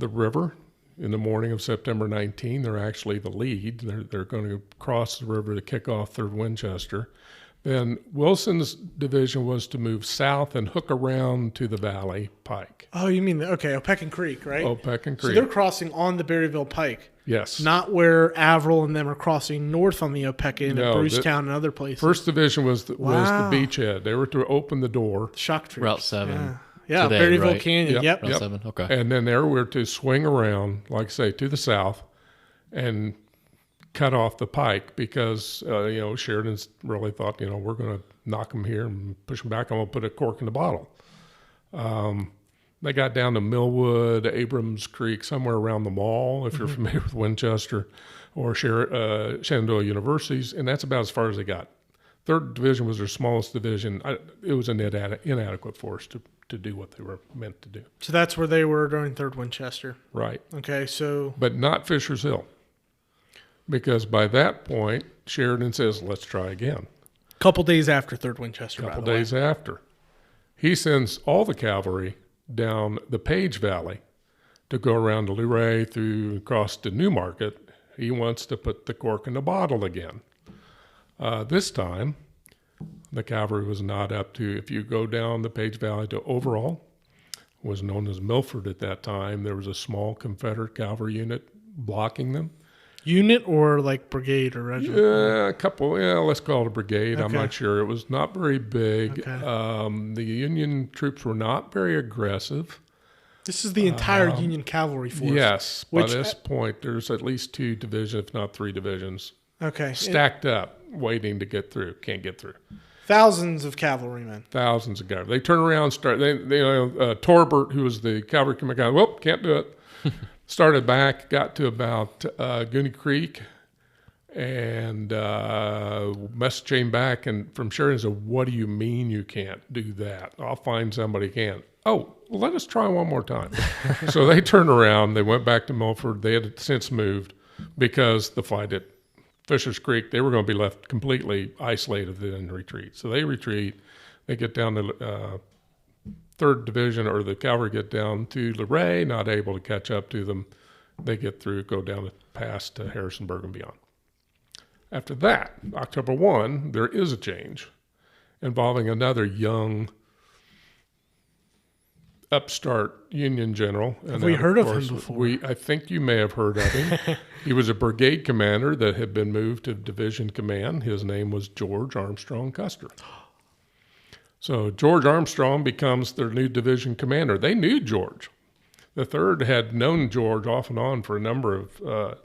river in the morning of September 19. They're actually the lead. They're going to cross the river to kick off 3rd Winchester. Then Wilson's division was to move south and hook around to the Valley Pike. Oh, you mean, Opequon Creek, right? Opequon Creek. So they're crossing on the Berryville Pike. Yes. Not where Averell and them are crossing north on the Opequon at Brucetown and other places. 1st Division was the beachhead. They were to open the door. Shock troops. Route 7. Yeah, today, Berryville right? Canyon. Yep. Route 7, okay. And then there we're to swing around, like I say, to the south and cut off the pike because, Sheridan really thought, we're going to knock them here and push them back. I'm going to put a cork in the bottle. They got down to Millwood, Abrams Creek, somewhere around the mall, if you're familiar with Winchester or Shenandoah Universities, and that's about as far as they got. 3rd Division was their smallest division. It was an inadequate force to do what they were meant to do. So that's where they were during 3rd Winchester. Right. Okay, so... But not Fisher's Hill, because by that point, Sheridan says, let's try again. Couple days after 3rd Winchester, Couple days after. He sends all the cavalry down the Page Valley to go around to Luray across to Newmarket. He wants to put the cork in the bottle again. This time, the cavalry was not up to, if you go down the Page Valley to Overall, was known as Milford at that time, there was a small Confederate cavalry unit blocking them. Unit or like brigade or regiment? Yeah, a couple. Yeah, let's call it a brigade. Okay. I'm not sure. It was not very big. Okay. The Union troops were not very aggressive. This is the entire Union cavalry force. Yes. By this point, there's at least 2 divisions, if not 3 divisions, stacked up, waiting to get through. Can't get through. Thousands of cavalrymen. Thousands of cavalry. They turn around, Torbert, who was the cavalry commander, can't do it. Started back, got to about Goonie Creek, and message came back and from Sheridan said, what do you mean you can't do that? I'll find somebody who can. Oh, let us try one more time. So they turned around. They went back to Milford. They had since moved because the fight at Fisher's Creek, they were going to be left completely isolated and retreat. So they retreat. They get down to 3rd Division, or the cavalry get down to Luray, not able to catch up to them. They get through, go down past Harrisonburg and beyond. After that, October 1, there is a change involving another young upstart Union general. Have we heard of him before? I think you may have heard of him. He was a brigade commander that had been moved to division command. His name was George Armstrong Custer. So George Armstrong becomes their new division commander. They knew George. The 3rd had known George off and on for a number of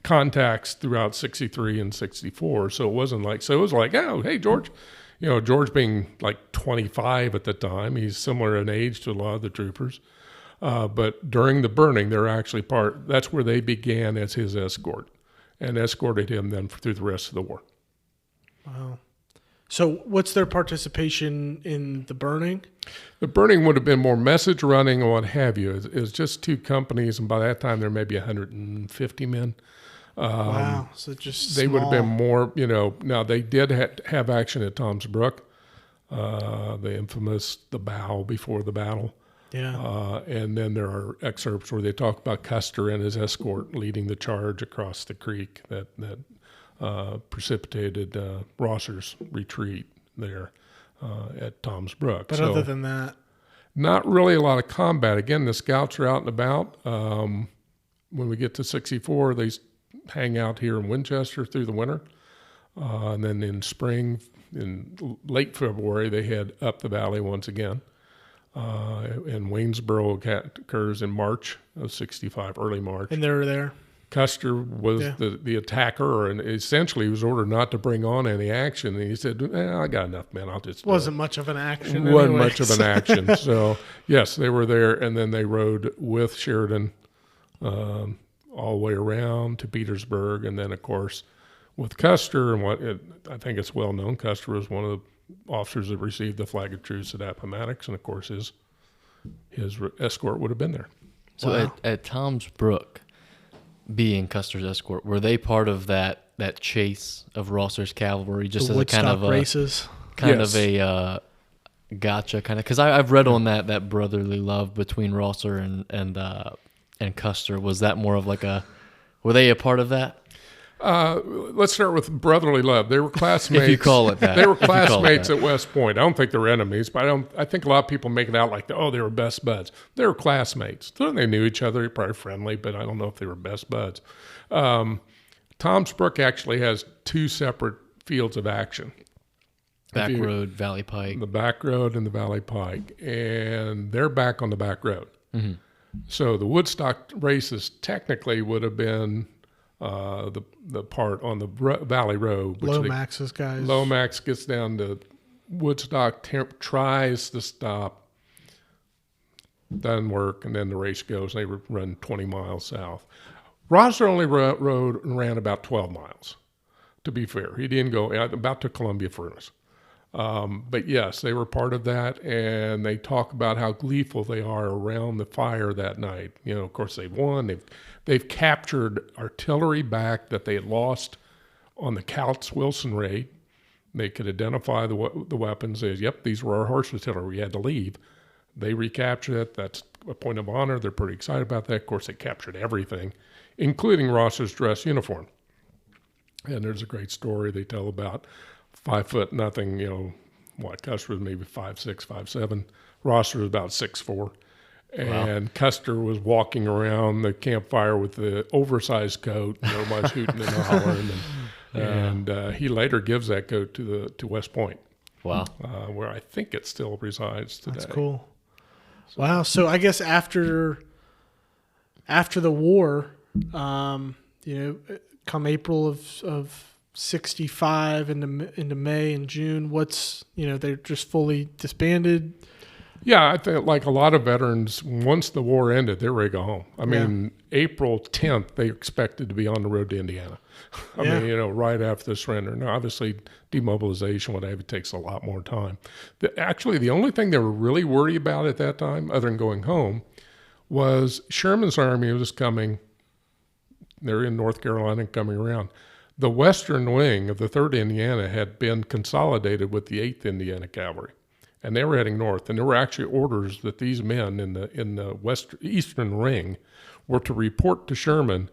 contacts throughout 63 and 64. So it was like, oh, hey, George. George being like 25 at the time. He's similar in age to a lot of the troopers. But during the burning, they're actually that's where they began as his escort and escorted him then through the rest of the war. Wow. So what's their participation in the burning? The burning would have been more message running and what have you. It was just 2 companies, and by that time there may be 150 men. Wow, so just they would have been more, Now they did have action at Tom's Brook, the infamous the bow before the battle. Yeah. And then there are excerpts where they talk about Custer and his escort leading the charge across the creek that precipitated Rosser's retreat there at Tom's Brook. But other than that, not really a lot of combat. Again, the scouts are out and about. When we get to 64, they hang out here in Winchester through the winter. And then in spring, in late February, they head up the valley once again. And Waynesboro occurs in March of 65, early March. And they were there. Custer was the attacker, and essentially he was ordered not to bring on any action. And he said, I got enough men. I'll just... Wasn't much of an action. Wasn't much of an action. So, yes, they were there, and then they rode with Sheridan all the way around to Petersburg, and then, of course, with Custer, and I think it's well known, Custer was one of the officers that received the flag of truce at Appomattox, and, of course, his escort would have been there. So at Tom's Brook, being Custer's escort, were they part of that chase of Rosser's cavalry, just as a kind of a races? Of a gotcha kind of? Because I've read on that brotherly love between Rosser and and Custer, was that more of like were they a part of that? Let's start with brotherly love. They were classmates. If you call it that. They were classmates at West Point. I don't think they were enemies, but I think a lot of people make it out like, oh, they were best buds. They were classmates. So they knew each other, probably friendly, but I don't know if they were best buds. Tom's Brook actually has two separate fields of action. Back Road, Valley Pike. The Back Road and the Valley Pike. And they're back on the Back Road. Mm-hmm. So the Woodstock races technically would have been the part on the Valley Road. Lomax's guys. Lomax gets down to Woodstock, tries to stop, doesn't work, and then the race goes. They run 20 miles south. Rosser only ran about 12 miles, to be fair. He didn't go about to Columbia Furnace. But yes, they were part of that, and they talk about how gleeful they are around the fire that night. You know, of course, they've won. They've captured artillery back that they had lost on the Kautz-Wilson raid. They could identify the weapons as, yep, these were our horse artillery. We had to leave. They recaptured it. That's a point of honor. They're pretty excited about that. Of course, they captured everything, including Ross's dress uniform. And there's a great story they tell about 5'0", Custer was maybe 5'6", 5'7". Rosser was about 6'4". And wow. Custer was walking around the campfire with the oversized coat. Everybody's hooting and hollering. And he later gives that coat to West Point. Wow. Where I think it still resides today. That's cool. So, wow. So I guess after the war, come April of 65 into May and June, they're just fully disbanded. Yeah, I think like a lot of veterans, once the war ended, they're ready to go home. I mean, April 10th, they expected to be on the road to Indiana. I mean, right after the surrender. Now, obviously, demobilization, whatever, it takes a lot more time. Actually, the only thing they were really worried about at that time, other than going home, was Sherman's army was coming. They're in North Carolina and coming around. The western wing of the 3rd Indiana had been consolidated with the 8th Indiana Cavalry, and they were heading north. And there were actually orders that these men in the eastern ring were to report to Sherman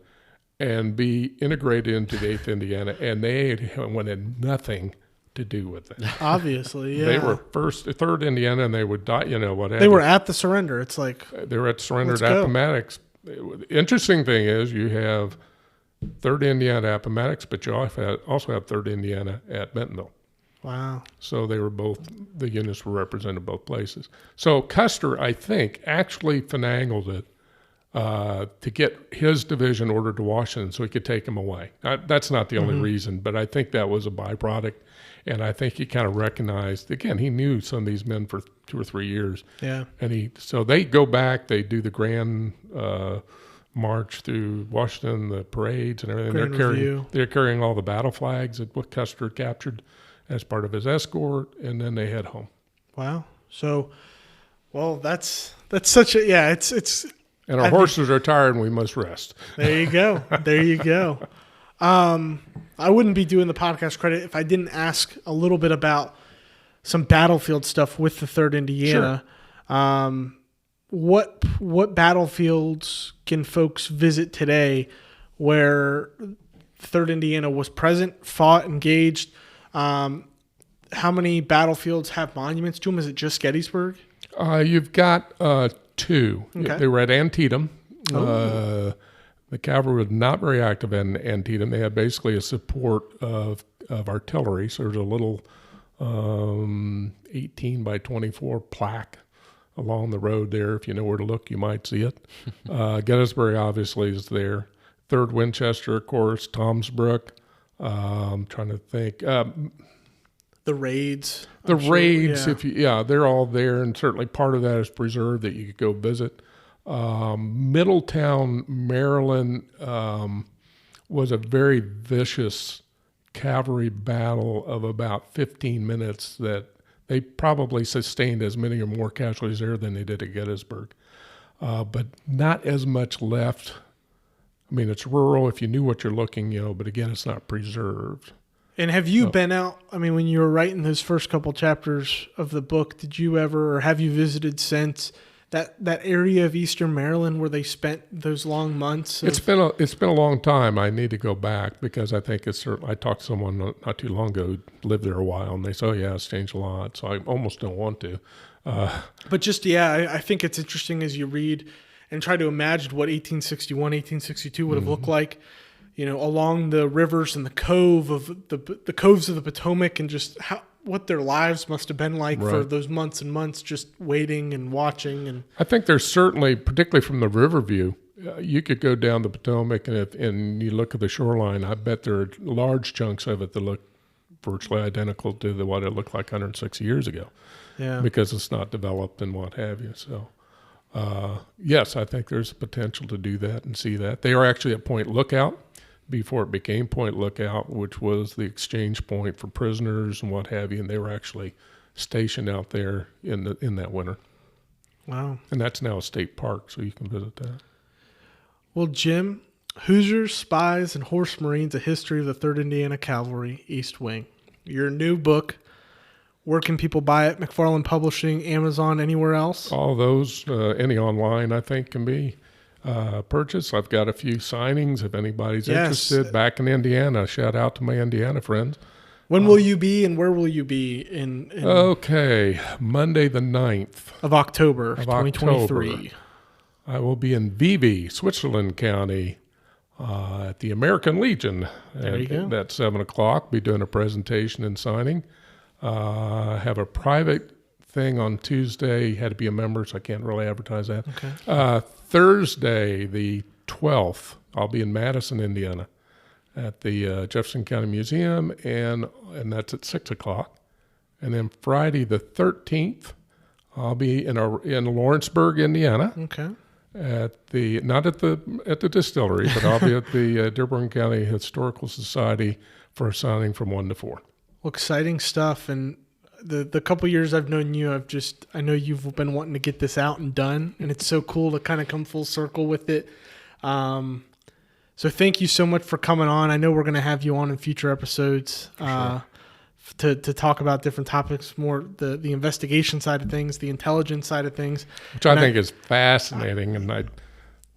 and be integrated into the 8th Indiana, and they wanted nothing to do with it. Obviously, yeah. They were 3rd Indiana, and they would die. They were at the surrender. It's like they were at surrender at Appomattox. The interesting thing is you have 3rd Indiana at Appomattox, but you also have 3rd Indiana at Bentonville. Wow. So they were the units were represented both places. So Custer, I think, actually finagled it to get his division ordered to Washington so he could take him away. That's not the only reason, but I think that was a byproduct. And I think he kind of recognized, again, he knew some of these men for 2 or 3 years. Yeah. So they go back, they do the grand march through Washington, the parades and everything. They're carrying all the battle flags that what Custer captured as part of his escort, and then they head home. Wow. So, well, that's such a, it's. And our horses are tired and we must rest. There you go. There you go. I wouldn't be doing the podcast credit if I didn't ask a little bit about some battlefield stuff with the 3rd Indiana. Sure. What battlefields can folks visit today where 3rd Indiana was present, fought, engaged? How many battlefields have monuments to them? Is it just Gettysburg? You've got 2. Okay. They were at Antietam. The cavalry was not very active in Antietam. They had basically a support of artillery. So there's a little 18 by 24 plaque along the road there. If you know where to look, you might see it. Gettysburg obviously is there. 3rd Winchester, of course. Tom's Brook. I'm trying to think. The raids. Raids, they're all there, and certainly part of that is preserved that you could go visit. Middletown, Maryland, was a very vicious cavalry battle of about 15 minutes that they probably sustained as many or more casualties there than they did at Gettysburg. But not as much left. I mean, it's rural if you knew what you're looking, but again, it's not preserved. And have you been out, when you were writing those first couple chapters of the book, did you ever, or have you visited since that area of Eastern Maryland where they spent those long months? It's been a long time. I need to go back because I think it's. I talked to someone not too long ago who lived there a while, and they said, "Oh yeah, it's changed a lot." So I almost don't want to. But just I think it's interesting as you read and try to imagine what 1861, 1862 would have looked like. Along the rivers and the coves of the Potomac, and just what their lives must have been like for those months and months, just waiting and watching. And I think there's certainly, particularly from the river view, you could go down the Potomac and you look at the shoreline. I bet there are large chunks of it that look virtually identical to what it looked like 106 years ago. Yeah, because it's not developed and what have you. So, yes, I think there's a potential to do that and see that. They are actually at Point Lookout before it became Point Lookout, which was the exchange point for prisoners and what have you, and they were actually stationed out there in that winter. Wow. And that's now a state park, so you can visit that. Well, Jim, Hoosiers, Spies, and Horse Marines, A History of the 3rd Indiana Cavalry, East Wing. Your new book. Where can people buy it? McFarland Publishing, Amazon, anywhere else? All those, any online, I think, can be purchased. I've got a few signings if anybody's interested. Back in Indiana, shout out to my Indiana friends. When will you be and where will you be in Okay, Monday the 9th of October 2023. I will be in Vevey, Switzerland County, at the American Legion. There you go. At 7 o'clock, be doing a presentation and signing. Have a private thing on Tuesday. Had to be a member, so I can't really advertise that. Okay. Thursday, the 12th, I'll be in Madison, Indiana, at the Jefferson County Museum, and that's at 6 o'clock. And then Friday, the 13th, I'll be in Lawrenceburg, Indiana. Okay. Not at the distillery, but I'll be at the Dearborn County Historical Society for a signing from 1 to 4. Well, exciting stuff. And the couple years I've known you, I know you've been wanting to get this out and done, and it's so cool to kind of come full circle with it. So thank you so much for coming on. I know we're going to have you on in future episodes to talk about different topics, more the investigation side of things, the intelligence side of things, which I think is fascinating. And I'd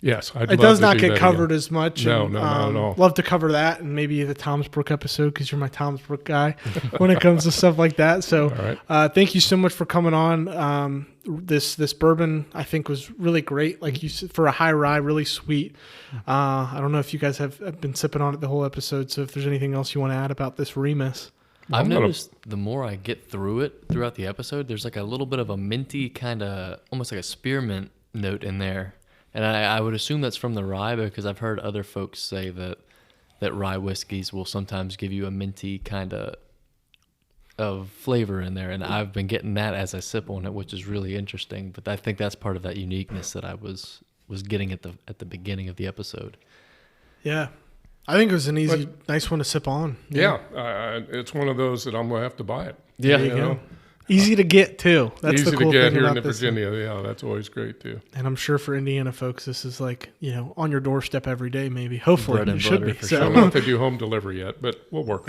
it does not get covered as much. No, not at all. Love to cover that, and maybe the Tom's Brook episode, because you're my Tom's Brook guy when it comes to stuff like that. So thank you so much for coming on. This bourbon, I think, was really great. Like you said, for a high rye, really sweet. I don't know if you guys have been sipping on it the whole episode, so if there's anything else you want to add about this Remus. I've noticed the more I get throughout the episode, there's like a little bit of a minty kind of, almost like a spearmint note in there. And I would assume that's from the rye, because I've heard other folks say that rye whiskeys will sometimes give you a minty kind of flavor in there. And I've been getting that as I sip on it, which is really interesting. But I think that's part of that uniqueness that I was getting at the beginning of the episode. Yeah. I think it was an nice one to sip on. Yeah. It's one of those that I'm going to have to buy it. Yeah. There you go. Easy to get, too. That's easy the cool to get thing here about in this. Virginia. Yeah, that's always great, too. And I'm sure for Indiana folks, this is like, on your doorstep every day, maybe. Hopefully, Bread and it should butter, be. for So. I don't know if they do home delivery yet, but we'll work.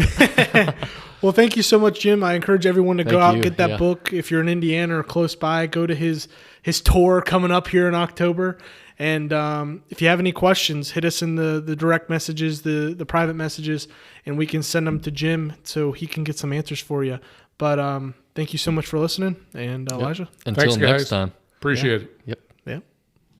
Well, thank you so much, Jim. I encourage everyone to go out and get that Yeah. book. If you're in Indiana or close by, go to his tour coming up here in October. And if you have any questions, hit us in the direct messages, the private messages, and we can send them to Jim so he can get some answers for you. But thank you so much for listening, and Elijah. Until Thanks, next guys. time. Appreciate it. Yep.